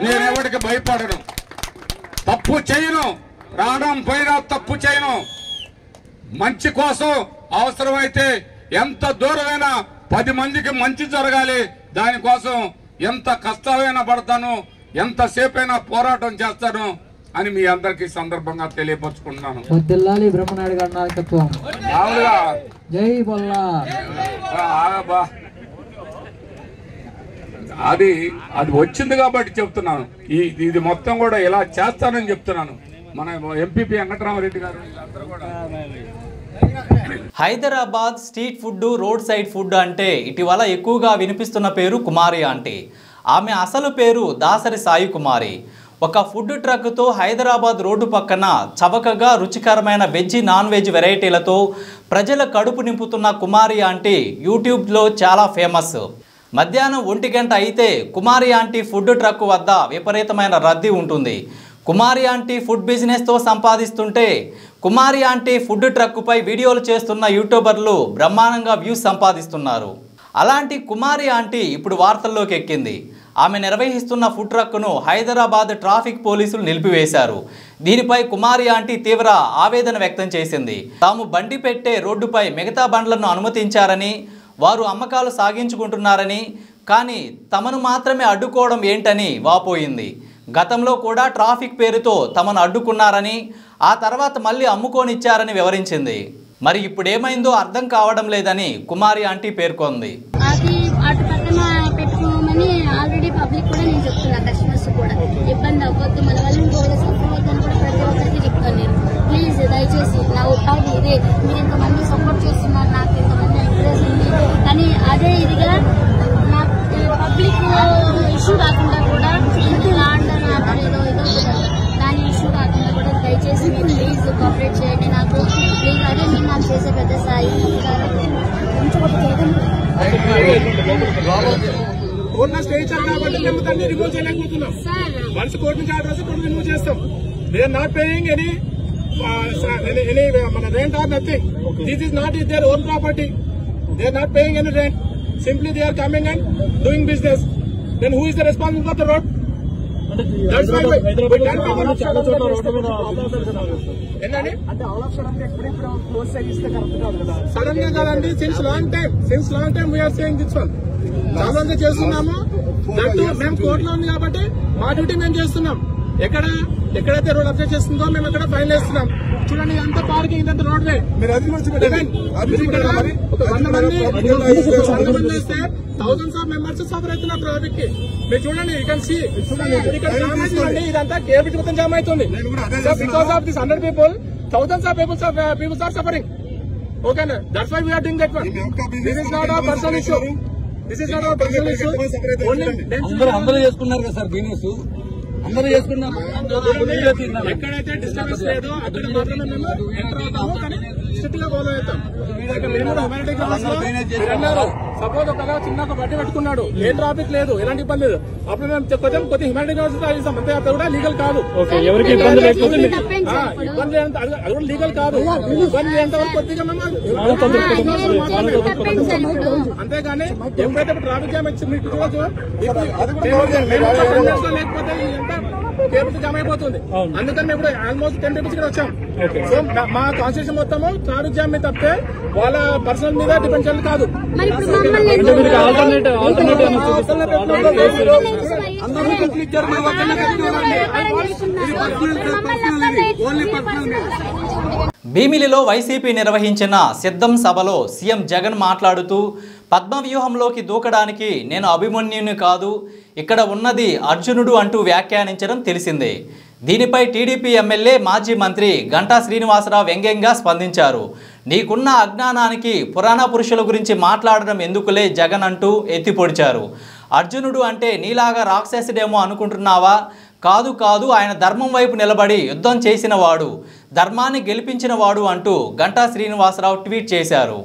నేను ఎవరికి భయపడను, తప్పు చేయను, ప్రాణం పోయినా తప్పు చేయను. మంచి కోసం అవసరమైతే ఎంత దూరమైనా 10 మందికి మంచి జరగాలి, దానికోసం ఎంత కష్టమైనా పడతాను, ఎంతసేపైనా పోరాటం చేస్తాను అని మీ అందరికీ సందర్భంగా తెలియపరుచుకుంటున్నాను. బ్రహ్మనాయుడు గారి నాయకత్వం. జై బొల్లా. అది వచ్చింది కాబట్టి చెప్తున్నాను. ఇది మొత్తం కూడా ఇలా చేస్తానని చెప్తున్నాను. మన ఎంపీపీ వెంకటరామరెడ్డి గారు అందరూ కూడా. Hyderabad street food, road side food అంటే ఇటీవల ఎక్కువగా వినిపిస్తున్న పేరు కుమారి ఆంటీ. ఆమె అసలు పేరు దాసరి సాయి కుమారి. ఒక ఫుడ్ ట్రక్తో హైదరాబాద్ రోడ్డు పక్కన చవకగా రుచికరమైన వెజ్, నాన్ వెజ్ వెరైటీలతో ప్రజల కడుపు నింపుతున్న కుమారి ఆంటీ యూట్యూబ్లో చాలా ఫేమస్. మధ్యాహ్నం 1 గంట అయితే కుమారి ఆంటీ ఫుడ్ ట్రక్ వద్ద విపరీతమైన రద్దీ ఉంటుంది. కుమారి ఆంటీ ఫుడ్ బిజినెస్తో సంపాదిస్తుంటే కుమారి ఆంటీ ఫుడ్ ట్రక్కుపై వీడియోలు చేస్తున్న యూట్యూబర్లు బ్రహ్మాండంగా వ్యూస్ సంపాదిస్తున్నారు. అలాంటి కుమారి ఆంటీ ఇప్పుడు వార్తల్లోకి ఎక్కింది. ఆమె నిర్వహిస్తున్న ఫుడ్ ట్రక్కును హైదరాబాద్ ట్రాఫిక్ పోలీసులు నిలిపివేశారు. దీనిపై కుమారి ఆంటీ తీవ్ర ఆవేదన వ్యక్తం చేసింది. తాము బండి పెట్టే రోడ్డుపై మిగతా బండ్లను అనుమతించారని, వారు అమ్మకాలు సాగించుకుంటున్నారని, కానీ తమను మాత్రమే అడ్డుకోవడం ఏంటని వాపోయింది. గతంలో కూడా ట్రాఫిక్ పేరుతో తమను అడ్డుకున్నారని, ఆ తర్వాత మళ్ళీ అమ్ముకోనిచ్చారని వివరించింది. మరి ఇప్పుడు ఏమైందో అర్థం కావడం లేదని కుమారి ఆంటీ పేర్కొంది. అది అటు పక్కన పెట్టుకోమని ఆల్రెడీ పబ్లిక్ కూడా నేను చెప్తున్నా, కస్టమర్స్ కూడా ఇబ్బంది అవ్వద్దు, మన వల్ల ఇంకోటి సఫర్ అవుతుందని కూడా ప్రతి ఒక్కరికి చెప్తాను నేను. ప్లీజ్ దయచేసి నా ఉపాధి ఇదే, మీరు ఇంతమంది సపోర్ట్ చేస్తున్నారు, నాకు ఇంతమంది ఎంకరేజ్ ఉంది, కానీ అదే ఇదిగా నా పబ్లిక్ ఇష్యూ కాకుండా కూడా ఇంటి ఆర్డర్ ఏదో దాని ఇష్యూ కాకుండా కూడా దయచేసి మీరు ప్లీజ్ కోఆపరేట్ చేయండి నాకు. ప్లీజ్ అదే మీరు నాకు చేసే పెద్ద స్థాయి రిమూవ్ చేయలేకపోతున్నాం. వన్స్ కోర్టు నుంచి ఆర్డర్ వస్తే కోర్టు రిమూవ్ చేస్తాం. They are not paying any మన rent or nothing. This is not is their own property. They are not paying any rent. Simply they are coming and doing business. Then who is the responsible for the road? Sudden గా కాదండి, since long time we are saying this one. చాలా రోజులు చేస్తున్నాము. మేము కోర్టులో ఉంది కాబట్టి మా డ్యూటీ మేము చేస్తున్నాం. ఎక్కడైతే రోడ్ అప్డేట్ చేస్తుందో మేము ఎక్కడ ఫైన్ వేస్తున్నాం. చూడండి, ఇదంతా పార్కింగ్, ఇదంతా రోడ్ వే. ఒక 100 మంది వేస్తే థౌసండ్స్ ఆఫ్ మెంబర్స్ సఫర్ అవుతున్నారు ట్రాఫిక్ కి. మీరు చూడండి, యూ కెన్ సీ. ఇక్కడ జామ్ అవుతుంది, ఇదంతా కేబిట్ మొత్తం జామ్ అవుతుంది. Because of this 100 people, thousands of people are suffering. Okay, that's why we are doing that one. This is not our personal issue. అందరూ చేసుకున్నారు కదా సార్, బిజినెస్ అందరూ చేసుకున్నారు. ఎక్కడైతే డిస్టర్బెన్స్ లేదో అక్కడ మాత్రమే మేము ఎంటర్ అవుతాము, కానీ స్ట్రిక్ట్ గా ఫాలో అవుతాం. హ్యూమానిటీ గ్రౌండ్స్ లో సపోజ్ ఒక చిన్న బట్టి పెట్టుకున్నాడు, ఏ ట్రాఫిక్ లేదు, ఎలాంటి ఇబ్బంది లేదు, అప్పుడు మేము కొంచెం కొద్దిగా హ్యూమానిటీ గ్రౌండ్స్ చేస్తాం. అంతే, అది కూడా లీగల్ కాదు. ఎవరికి ఇబ్బంది లేకపోతే ఇబ్బంది అది కూడా లీగల్ కాదు. ఇబ్బంది ఎంతవరకు కొద్దిగా మేము అంతేగాని ఎప్పుడైతే ట్రాఫిక్ జామ్ వచ్చి మీకు చూడొచ్చు, లేకపోతే ఎంత కేబుల్ జామ్ అయిపోతుంది. అందుకని మేము ఆల్మోస్ట్ 10 people ఇక్కడ వచ్చాం. సో మా కాన్స్టిట్యూషన్ మొత్తము ట్రాఫిక్ జామ్ మీద తప్పితే వాళ్ళ పర్సనల్ మీద డిపెండ్ చేయాలి కాదు. భీమిలిలో వైసీపీ నిర్వహించిన సిద్ధం సభలో సీఎం జగన్ మాట్లాడుతూ పద్మవ్యూహంలోకి దూకడానికి నేను అభిమన్యుని కాదు, ఇక్కడ ఉన్నది అర్జునుడు అంటూ వ్యాఖ్యానించడం తెలిసిందే. దీనిపై టీడీపీ ఎమ్మెల్యే మాజీ మంత్రి గంటా శ్రీనివాసరావు వ్యంగ్యంగా స్పందించారు. నీకున్న అజ్ఞానానికి పురాణ పురుషుల గురించి మాట్లాడడం ఎందుకులే జగన్ అంటూ ఎత్తిపొడిచారు. అర్జునుడు అంటే నీలాగా రాక్షసుడేమో అనుకుంటున్నావా? కాదు కాదు, ఆయన ధర్మం వైపు నిలబడి యుద్ధం చేసిన వాడు, ధర్మాన్ని గెలిపించిన వాడు అంటూ గంటా శ్రీనివాసరావు ట్వీట్ చేశారు.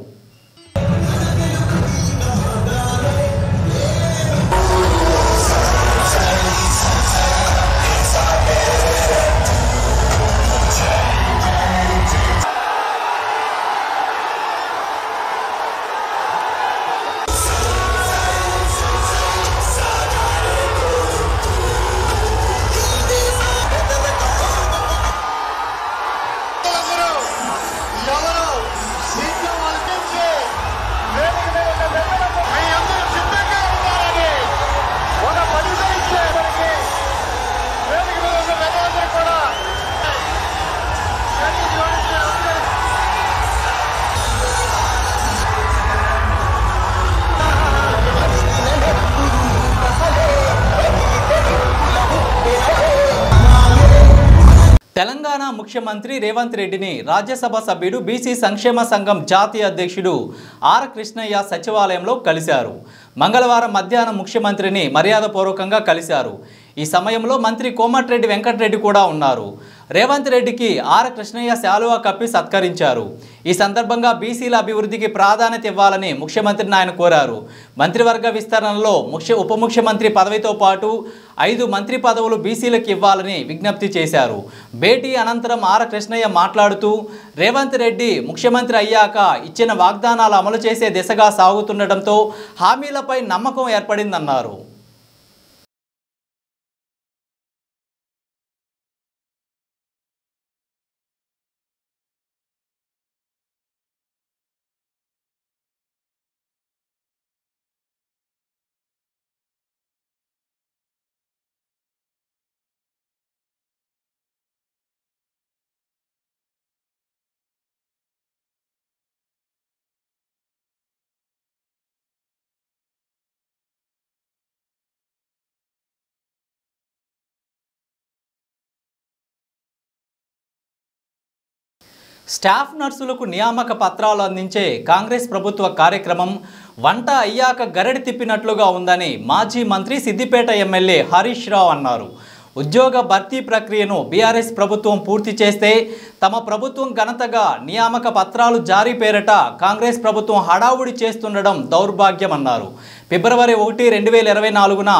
తెలంగాణ ముఖ్యమంత్రి రేవంత్ రెడ్డిని రాజ్యసభ సభ్యుడు బీసీ సంక్షేమ సంఘం జాతీయ అధ్యక్షుడు ఆర్ కృష్ణయ్య సచివాలయంలో కలిశారు. మంగళవారం మధ్యాహ్నం ముఖ్యమంత్రిని మర్యాదపూర్వకంగా కలిశారు. ఈ సమయంలో మంత్రి కోమటిరెడ్డి వెంకటరెడ్డి కూడా ఉన్నారు. రేవంత్ రెడ్డికి ఆర్ కృష్ణయ్య శాలువా కప్పి సత్కరించారు. ఈ సందర్భంగా బీసీల అభివృద్ధికి ప్రాధాన్యత ఇవ్వాలని ముఖ్యమంత్రిని ఆయన కోరారు. మంత్రివర్గ విస్తరణలో ఉప ముఖ్యమంత్రి పదవితో పాటు 5 మంత్రి పదవులు బీసీలకు ఇవ్వాలని విజ్ఞప్తి చేశారు. భేటీ అనంతరం ఆర్ కృష్ణయ్య మాట్లాడుతూ రేవంత్ రెడ్డి ముఖ్యమంత్రి అయ్యాక ఇచ్చిన వాగ్దానాలు అమలు చేసే దిశగా సాగుతుండటంతో హామీలపై నమ్మకం ఏర్పడిందన్నారు. స్టాఫ్ నర్సులకు నియామక పత్రాలు అందించే కాంగ్రెస్ ప్రభుత్వ కార్యక్రమం వంట అయ్యాక గరడి తిప్పినట్లుగా ఉందని మాజీ మంత్రి సిద్దిపేట ఎమ్మెల్యే హరీష్ రావు అన్నారు. ఉద్యోగ భర్తీ ప్రక్రియను బీఆర్ఎస్ ప్రభుత్వం పూర్తి చేస్తే తమ ప్రభుత్వం ఘనతగా నియామక పత్రాలు జారీ పేరిట కాంగ్రెస్ ప్రభుత్వం హడావుడి చేస్తుండడం దౌర్భాగ్యమన్నారు. ఫిబ్రవరి 1, 2024న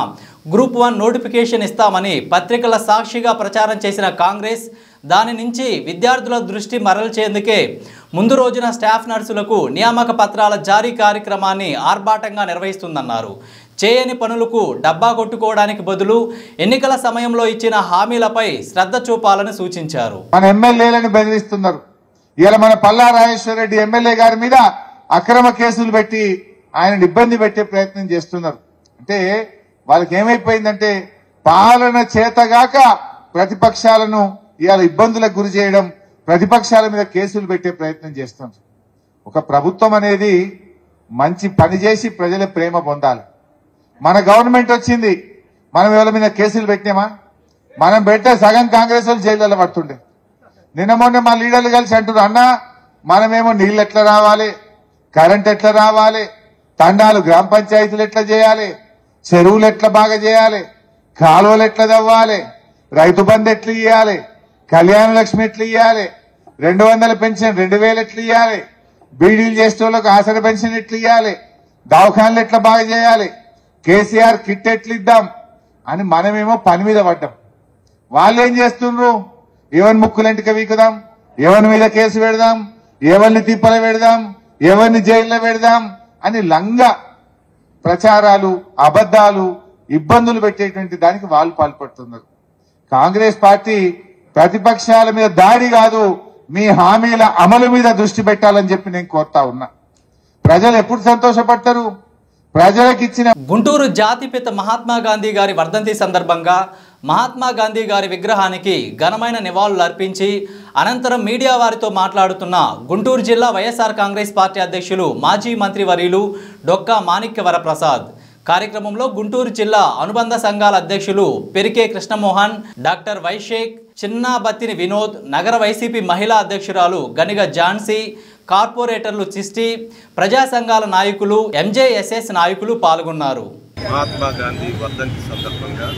గ్రూప్ 1 నోటిఫికేషన్ ఇస్తామని పత్రికల సాక్షిగా ప్రచారం చేసిన కాంగ్రెస్ దాని నుంచి విద్యార్థుల దృష్టి మరల్చేందుకే ముందు రోజున స్టాఫ్ నర్సులకు నియామక పత్రాల జారీ కార్యక్రమాన్ని ఆర్భాటంగా నిర్వహిస్తుందన్నారు. చేయని పనులకు డబ్బా కొట్టుకోవడానికి బదులు ఎన్నికల సమయంలో ఇచ్చిన హామీలపై శ్రద్ధ చూపాలని సూచించారు. మన ఎమ్మెల్యేలను బెదిరిస్తున్నారు. ఇలా మన పల్లా రాజేశ్వర రెడ్డి ఎమ్మెల్యే గారి మీద అక్రమ కేసులు పెట్టి ఆయన ఇబ్బంది పెట్టే ప్రయత్నం చేస్తున్నారు. అంటే వాళ్ళకి ఏమైపోయిందంటే పాలన చేతగాక ప్రతిపక్షాలను ఇవాళ ఇబ్బందులకు గురి చేయడం, ప్రతిపక్షాల మీద కేసులు పెట్టే ప్రయత్నం చేస్తున్నారు. ఒక ప్రభుత్వం అనేది మంచి పని చేసి ప్రజల ప్రేమ పొందాలి. మన గవర్నమెంట్ వచ్చింది, మనం ఎవరి మీద కేసులు పెట్టినామా? మనం పెట్టే సగం కాంగ్రెస్ వాళ్ళు జైల్లో పడుతుండే. నిన్న మొన్న మా లీడర్లు కలిసి అంటున్నారు, అన్నా మనమేమో నీళ్ళు ఎట్లా రావాలి, కరెంట్ ఎట్లా రావాలి, తండాలు గ్రామ పంచాయతీలు ఎట్లా చేయాలి, చెరువులు ఎట్లా బాగా చేయాలి, కాలువలు ఎట్లా తవ్వాలి, రైతు బంధు ఎట్లా ఇవ్వాలి, కళ్యాణ లక్ష్మి ఎట్లా ఇవ్వాలి, 200 పెన్షన్ 2000 ఎట్లా ఇవ్వాలి, బీడీలు చేసే వాళ్ళకి ఆసరా పెన్షన్ ఎట్లా ఇవ్వాలి, దవాఖానలు ఎట్లా బాగా చేయాలి, కేసీఆర్ కిట్ ఎట్లా ఇద్దాం అని మనమేమో పని మీద పడ్డాం. వాళ్ళు ఏం చేస్తుండ్రు? ఎవరి ముక్కులంటిక వీకుదాం, ఎవరి మీద కేసు పెడదాం, ఎవరిని తిప్పల పెడదాం, ఎవరిని జైల్లో పెడదాం అని లంగా ప్రచారాలు, అబద్దాలు, ఇబ్బందులు పెట్టేటువంటి దానికి వాళ్ళు పాల్పడుతున్నారు. కాంగ్రెస్ పార్టీ ప్రతిపక్షాల మీద దాడి కాదు, మీ హామీల అమలు మీద దృష్టి పెట్టాలని చెప్పి నేను కోరుతా ఉన్నా. ప్రజలు ఎప్పుడు సంతోషపడతారు? ప్రజలకు ఇచ్చిన గుంటూరు జాతిపిత మహాత్మా గాంధీ గారి వర్ధంతి సందర్భంగా మహాత్మా గాంధీ గారి విగ్రహానికి ఘనమైన నివాళులు అర్పించి అనంతరం మీడియా వారితో మాట్లాడుతున్న గుంటూరు జిల్లా వైఎస్ఆర్ కాంగ్రెస్ పార్టీ అధ్యక్షులు మాజీ మంత్రివర్యులు డొక్కా మాణిక్యవరప్రసాద్. కార్యక్రమంలో గుంటూరు జిల్లా అనుబంధ సంఘాల అధ్యక్షులు పెరికే కృష్ణమోహన్, డాక్టర్ వైశేఖ్, చిన్నాబత్తిని వినోద్, నగర వైసీపీ మహిళా అధ్యక్షురాలు గనిగ ఝాన్సీ, కార్పొరేటర్లు చిస్టి, ప్రజా సంఘాల నాయకులు, ఎంజేఎస్ఎస్ నాయకులు పాల్గొన్నారు. మహాత్మా గాంధీ వర్ధంతి సందర్భంగా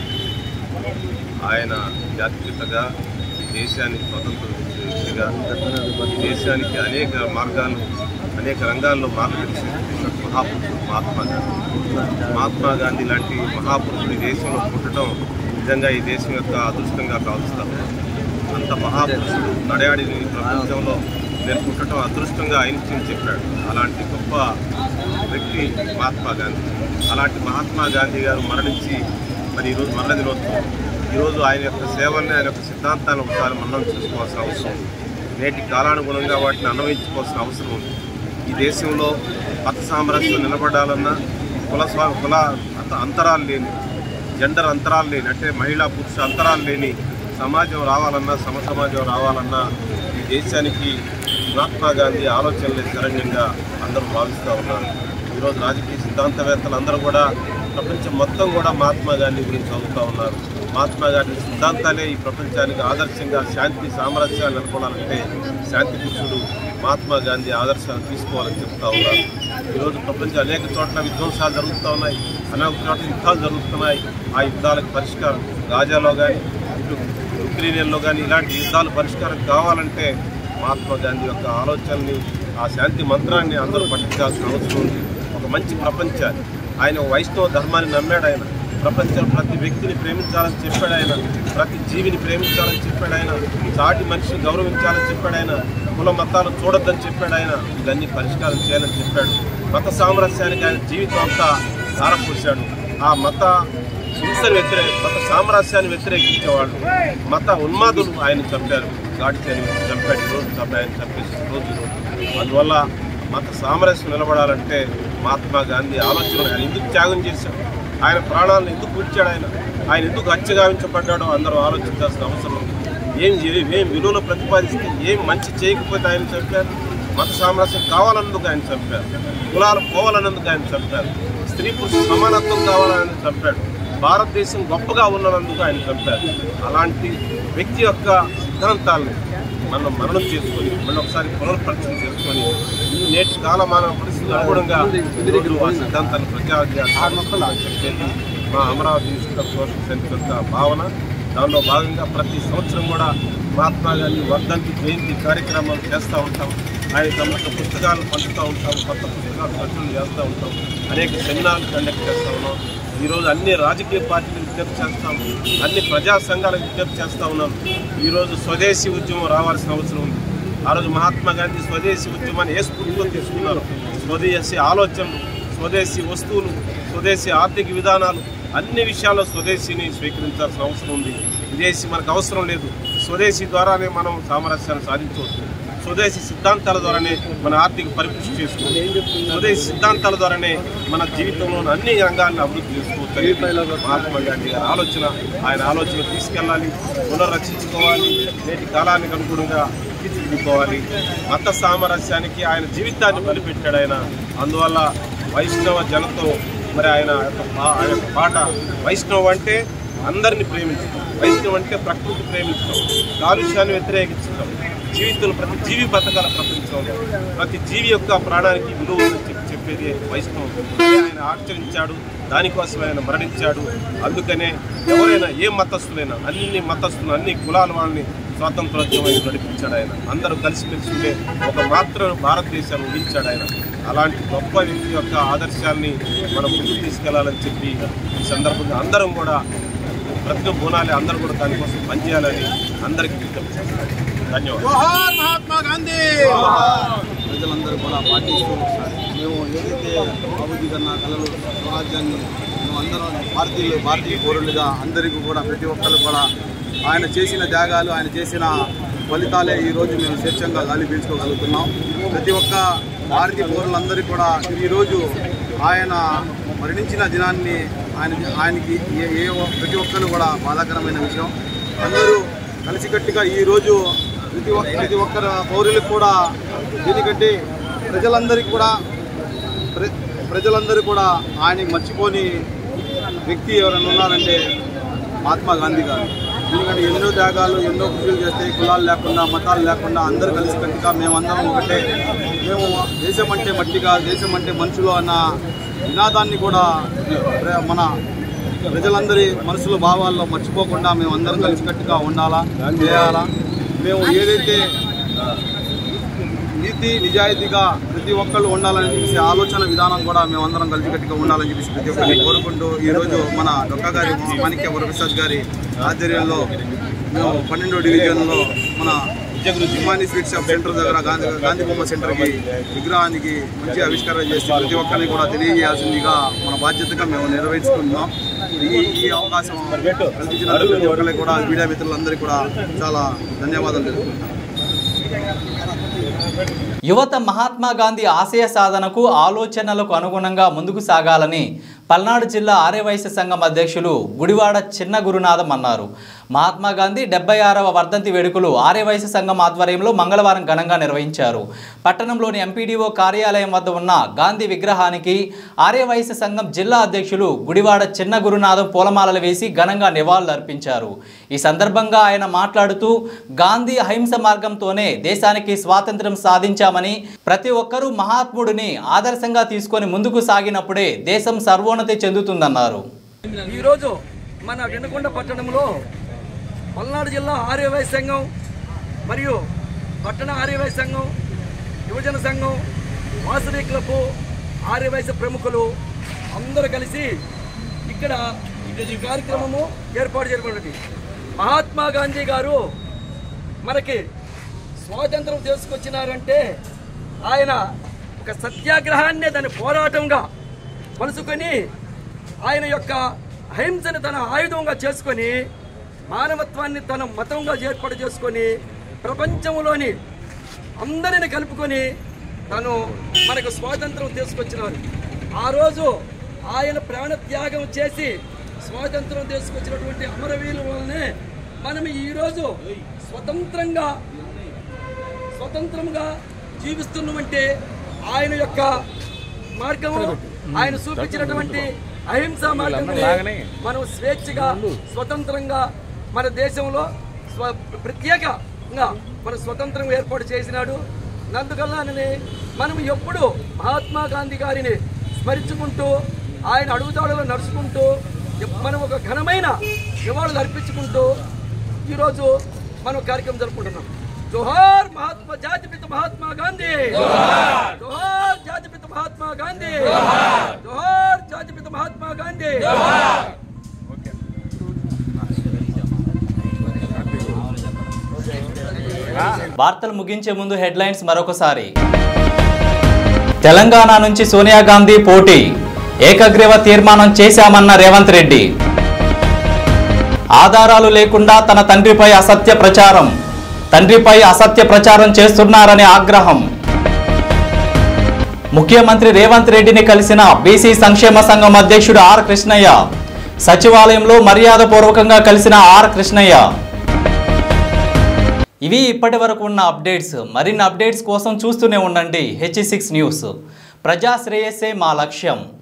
ఆయన జాతిపితగా దేశానికి స్వతంత్రం ఇచ్చే వ్యక్తిగా దేశానికి అనేక మార్గాలు, అనేక రంగాల్లో మార్గదర్శించిన మహాపురుషుడు మహాత్మా గాంధీ. మహాత్మా గాంధీ లాంటి మహాపురుషుడు దేశంలో పుట్టడం నిజంగా ఈ దేశం యొక్క అదృష్టంగా కావస్తాం. అంత మహాపురుషుడు నడయాడి ప్రపంచంలో నేను పుట్టడం అదృష్టంగా ఆయన చెప్పాడు. అలాంటి గొప్ప వ్యక్తి మహాత్మా గాంధీ. అలాంటి మహాత్మా గాంధీ గారు మరణించి మరి ఈరోజు మరణ దినోత్సవం. ఈరోజు ఆయన యొక్క సేవల్ని, ఆయన యొక్క సిద్ధాంతాలను ఒకసారి మనం చూసుకోవాల్సిన అవసరం ఉంది. నేటి కాలానుగుణంగా వాటిని అన్వయించుకోవాల్సిన అవసరం ఉంది. ఈ దేశంలో మత సామరస్యం నిలబడాలన్నా, కుల అంతరాలు లేని, జెండర్ అంతరాలు లేని, అంటే మహిళా పురుష అంతరాలు లేని సమాజం రావాలన్నా, సమాజం రావాలన్నా ఈ దేశానికి మహాత్మా గాంధీ ఆలోచనలే శరణ్యంగా అందరూ భావిస్తూ ఉన్నారు. ఈరోజు రాజకీయ సిద్ధాంతవేత్తలు అందరూ కూడా ప్రపంచం మొత్తం కూడా మహాత్మా గాంధీ గురించి చదువుతూ ఉన్నారు. మహాత్మా గాంధీ సిద్ధాంతాలే ఈ ప్రపంచానికి ఆదర్శంగా శాంతి సామరస్యాలు నెలకొనాలంటే శాంతి పురుషుడు మహాత్మా గాంధీ ఆదర్శాలు తీసుకోవాలని చెప్తా ఉన్నారు. ఈరోజు ప్రపంచం అనేక చోట్ల విధ్వంసాలు జరుగుతూ ఉన్నాయి, అనేక చోట్ల యుద్ధాలు జరుగుతున్నాయి. ఆ యుద్ధాలకు పరిష్కారం గాజాలో కానీ, ఇటు ఉక్రెయిన్లో కానీ ఇలాంటి యుద్ధాలు పరిష్కారం కావాలంటే మహాత్మా గాంధీ యొక్క ఆలోచనని, ఆ శాంతి మంత్రాన్ని అందరూ పట్టించాల్సిన అవసరం ఉంది. ఒక మంచి ప్రపంచాన్ని, ఆయన వైష్ణవ ధర్మాన్ని నమ్మాడు. ఆయన ప్రపంచంలో ప్రతి వ్యక్తిని ప్రేమించాలని చెప్పాడు. ఆయన ప్రతి జీవిని ప్రేమించాలని చెప్పాడు. ఆయన సాటి మనిషిని గౌరవించాలని చెప్పాడు. ఆయన కుల మతాలు చూడొద్దని చెప్పాడు. ఆయన ఇవన్నీ పరిష్కారం చేయాలని చెప్పాడు. మత సామరస్యానికి ఆయన జీవితం అంతా ధారపోశాడు. ఆ మత హింసను మత సామరస్యాన్ని వ్యతిరేకించేవాళ్ళు, మత ఉన్మాదులు ఆయన చంపారు. గాడిని చంపాడు. ఈరోజు ఆయన చంపేసిన రోజు. అందువల్ల మత సామరస్యం నిలబడాలంటే మహాత్మా గాంధీ ఆలోచన ఆయన ఎందుకు త్యాగం చేశాడు, ఆయన ప్రాణాలను ఎందుకు విడిచాడు, ఆయన ఎందుకు హత్యగావించబడ్డాడో అందరూ ఆలోచించాల్సిన అవసరం ఉంది. ఏం విలువలు ప్రతిపాదిస్తే, ఏం మంచి చేయకపోతే ఆయన చంపారు. మత సామరస్యం కావాలన్నందుకు ఆయన చంపారు. కులాలు పోవాలన్నందుకు ఆయన చంపారు. స్త్రీ పురుష సమానత్వం కావాలని చంపాడు. భారతదేశం గొప్పగా ఉన్నందుకు ఆయన చంపారు. అలాంటి వ్యక్తి యొక్క సిద్ధాంతాలను మనం మననం చేసుకొని మళ్ళీ ఒకసారి పునర్పరిచయం చేసుకొని నేటి కాలమాన పరిస్థితులు అనుగుణంగా ఈరోజు ఆ సిద్ధాంతాన్ని ప్రజాధ్యాన్ని చెప్పేది మా Amaravati institute of social science యొక్క భావన. దానిలో భాగంగా ప్రతి సంవత్సరం కూడా మహాత్మా గాంధీ వర్ధంతి జయంతి కార్యక్రమాలు చేస్తూ ఉంటాం. ఆయన తమ పుస్తకాలను పంచుతూ ఉంటాం, కొత్త పుస్తకాలు ప్రచురణ చేస్తూ ఉంటాం, అనేక సెమినార్లు కండక్ట్ చేస్తూ ఉన్నాం. ఈరోజు అన్ని రాజకీయ పార్టీలు విజ్ఞప్తి చేస్తాం, అన్ని ప్రజా సంఘాలకు విజ్ఞప్తి చేస్తూ ఉన్నాం. ఈరోజు స్వదేశీ ఉద్యమం రావాల్సిన అవసరం ఉంది. ఆ రోజు మహాత్మా గాంధీ స్వదేశీ ఉద్యమాన్ని ఏ స్ఫూర్తితో తీసుకున్నారు. స్వదేశీ ఆలోచనలు, స్వదేశీ వస్తువులు, స్వదేశీ ఆర్థిక విధానాలు అన్ని విషయాల్లో స్వదేశీని స్వీకరించాల్సిన అవసరం ఉంది. విదేశీ మనకు అవసరం లేదు. స్వదేశీ ద్వారానే మనం సామరస్యాన్ని సాధించవచ్చు. స్వదేశీ సిద్ధాంతాల ద్వారానే మన ఆర్థిక పరిపుష్టి చేసుకోవచ్చు. స్వదేశీ సిద్ధాంతాల ద్వారానే మన జీవితంలోని అన్ని రంగాలను అభివృద్ధి చేసుకోవచ్చు. మహాత్మా గాంధీ గారి ఆలోచన, ఆయన ఆలోచన తీసుకెళ్ళాలి, పునర్రక్షించుకోవాలి, నేటి కాలానికి అనుగుణంగా తీర్చిదిద్దుకోవాలి. మత సామరస్యానికి ఆయన జీవితాన్ని బలిపెట్టాడు ఆయన. అందువల్ల వైష్ణవ జనతో మరి ఆయన యొక్క పాట వైష్ణవం అంటే అందరినీ ప్రేమించడం, వైష్ణవం అంటే ప్రకృతి ప్రేమించడం, కాలుష్యాన్ని వ్యతిరేకించడం, జీవితంలో ప్రతి జీవి బతకాల ప్రపంచంలో ప్రతి జీవి యొక్క ప్రాణానికి విలువ చెప్పేది వైష్ణవం. ఆయన ఆచరించాడు, దానికోసం ఆయన మరణించాడు. అందుకనే ఎవరైనా ఏ మతస్థులైనా అన్ని మతస్థులు అన్ని కులాల వాళ్ళని స్వాతంత్రోద్యమం నడిపించాడు ఆయన. అందరూ కలిసిమెలిసి ఉండే ఒక మాత్రం భారతదేశాన్ని ఊహించాడు ఆయన. అలాంటి గొప్ప వ్యక్తి యొక్క ఆదర్శాన్ని మనం ముందుకు తీసుకెళ్లాలని చెప్పి ఈ సందర్భంగా అందరం కూడా ప్రతిజ్ఞ పూనాలి, అందరూ కూడా దానికోసం పనిచేయాలని అందరికీ విజ్ఞప్తి చేస్తాను. ధన్యవాదాలు. మహాత్మా గాంధీ ప్రజలందరూ కూడా పాటిస్తూ మేము ఏదైతే బాబూజీ గారి కళలు స్వరాజ్యాన్ని మేము అందరం భారతీయ పౌరులుగా అందరికీ కూడా ప్రతి ఒక్కరు కూడా ఆయన చేసిన త్యాగాలు, ఆయన చేసిన ఫలితాలే ఈరోజు మేము స్వేచ్ఛంగా గాలి పీల్చుకోగలుగుతున్నాం. ప్రతి ఒక్క భారతీయ పౌరులందరికీ కూడా ఈరోజు ఆయన మరణించిన దినాన్ని ఆయనకి ప్రతి ఒక్కరు కూడా బాధాకరమైన విషయం. అందరూ కలిసికట్టుగా ఈరోజు ప్రతి ఒక్కరు పౌరులకు కూడా దీనికంటే ప్రజలందరూ కూడా ఆయనకి మర్చిపోని వ్యక్తి ఎవరైనా ఉన్నారంటే మహాత్మా గాంధీ గారు. ఎందుకంటే ఎన్నో త్యాగాలు, ఎన్నో కృషులు చేస్తే కులాలు లేకుండా మతాలు లేకుండా అందరూ కలిసికట్టుగా మేమందరం ఒకటే, మేము దేశం అంటే మట్టిగా దేశం అంటే మనుషులు అన్న నినాదాన్ని కూడా మన ప్రజలందరి మనసులో భావాల్లో మర్చిపోకుండా మేమందరం కలిసికట్టుగా ఉండాలా, చేయాలా. మేము ఏదైతే నీతి నిజాయితీగా ప్రతి ఒక్కళ్ళు ఉండాలని చెప్పేసి ఆలోచన విధానం కూడా మేమందరం కలిసికట్టుగా ఉండాలని చెప్పేసి ప్రతి ఒక్కరిని కోరుకుంటూ ఈరోజు మన డొక్కా గారి మాణిక్య వరప్రసాద్ గారి ఆధ్వర్యంలో మేము 12వ డివిజన్లో మన హిమాని స్వీట్ షాప్ సెంటర్ దగ్గర గాంధీ బొమ్మ సెంటర్కి విగ్రహానికి మంచి ఆవిష్కరణ చేసి ప్రతి ఒక్కరిని కూడా తెలియజేయాల్సిందిగా మన బాధ్యతగా మేము నిర్వహించుకుంటున్నాం. ఈ అవకాశం కల్పించిన ప్రతి ఒక్కరికి కూడా మీడియా మిత్రులందరికీ కూడా చాలా ధన్యవాదాలు తెలుపుకుంటున్నాం. యువత మహాత్మా గాంధీ ఆశయ సాధనకు ఆలోచనలకు అనుగుణంగా ముందుకు సాగాలని పల్నాడు జిల్లా ఆర్యవైశ్య సంఘం అధ్యక్షులు గుడివాడ చిన్న గురునాథం అన్నారు. మహాత్మా గాంధీ 76వ వర్ధంతి వేడుకలు ఆర్యవైశ్య సంఘం ఆధ్వర్యంలో మంగళవారం ఘనంగా నిర్వహించారు. పట్టణంలోని ఎంపీడీఓ కార్యాలయం వద్ద ఉన్న గాంధీ విగ్రహానికి ఆర్యవైశ్య సంఘం జిల్లా అధ్యక్షులు గుడివాడ చిన్న గురునాథం పూలమాలలు వేసి ఘనంగా నివాళులర్పించారు. ఈ సందర్భంగా ఆయన మాట్లాడుతూ గాంధీ అహింస మార్గంతోనే దేశానికి స్వాతంత్ర్యం సాధించామని, ప్రతి ఒక్కరూ మహాత్ముడిని ఆదర్శంగా తీసుకొని ముందుకు సాగినప్పుడే దేశం సర్వోన్నతి చెందుతుందన్నారు. ఈరోజు మన వినుకొండ పట్టణంలో పల్నాడు జిల్లా ఆర్యవైశ్య సంఘం మరియు పట్టణ ఆర్యవైశ్య సంఘం, యువజన సంఘం, వాసవి క్లబ్, ఆర్యవైశ్య ప్రముఖులు అందరూ కలిసి ఇక్కడ ఈ కార్యక్రమము ఏర్పాటు చేయబడింది. మహాత్మా గాంధీ గారు మనకి స్వాతంత్రం తీసుకొచ్చినారంటే ఆయన ఒక సత్యాగ్రహాన్ని దాని పోరాటంగా మలుచుకొని ఆయన యొక్క అహింసను తన ఆయుధంగా చేసుకొని మానవత్వాన్ని తన మతంగా ఏర్పాటు చేసుకొని ప్రపంచంలోని అందరిని కలుపుకొని తను మనకు స్వాతంత్రం తీసుకొచ్చినారు. ఆ రోజు ఆయన ప్రాణత్యాగం చేసి స్వాతంత్రం తీసుకొచ్చినటువంటి అమరవీరుల వల్లనే మనం ఈరోజు స్వతంత్రంగా జీవిస్తున్నామంటే ఆయన యొక్క మార్గము, ఆయన చూపించినటువంటి అహింసా మార్గంలో మనం స్వేచ్ఛగా స్వతంత్రంగా మన దేశంలో ప్రత్యేకంగా మన స్వతంత్రం ఏర్పాటు చేసినాడు. అందువల్లనే మనం ఎప్పుడు మహాత్మా గాంధీ గారిని స్మరించుకుంటూ ఆయన అడుగుదాడులో నడుచుకుంటూ మనం ఒక ఘనమైన నివాళులు అర్పించుకుంటూ ఈరోజు మనం కార్యక్రమం జరుపుకుంటున్నాం. జోహార్ మహాత్మా జాతిపిత మహాత్మా గాంధీ, జోహార్ జాతిపిత మహాత్మా గాంధీ, జోహార్ జాతిపిత మహాత్మా గాంధీ. వార్తలు ముగించే ముందు హెడ్లైన్స్ మరొకసారి. తెలంగాణ నుంచి సోనియా గాంధీ పోటీ, ఏకగ్రీవ తీర్మానం చేశామన్న రేవంత్ రెడ్డి. ఆధారాలు లేకుండా తన తండ్రిపై అసత్య ప్రచారం చేస్తున్నారని ఆగ్రహం. ముఖ్యమంత్రి రేవంత్ రెడ్డిని కలిసిన బీసీ సంక్షేమ సంఘం అధ్యక్షుడు ఆర్ కృష్ణయ్య. సచివాలయంలో మర్యాదపూర్వకంగా కలిసిన ఆర్ కృష్ణయ్య. ఇవి ఇప్పటి వరకు ఉన్న అప్డేట్స్. మరిన్ని అప్డేట్స్ కోసం చూస్తూనే ఉండండి H6 న్యూస్. ప్రజా శ్రేయస్సే మా లక్ష్యం.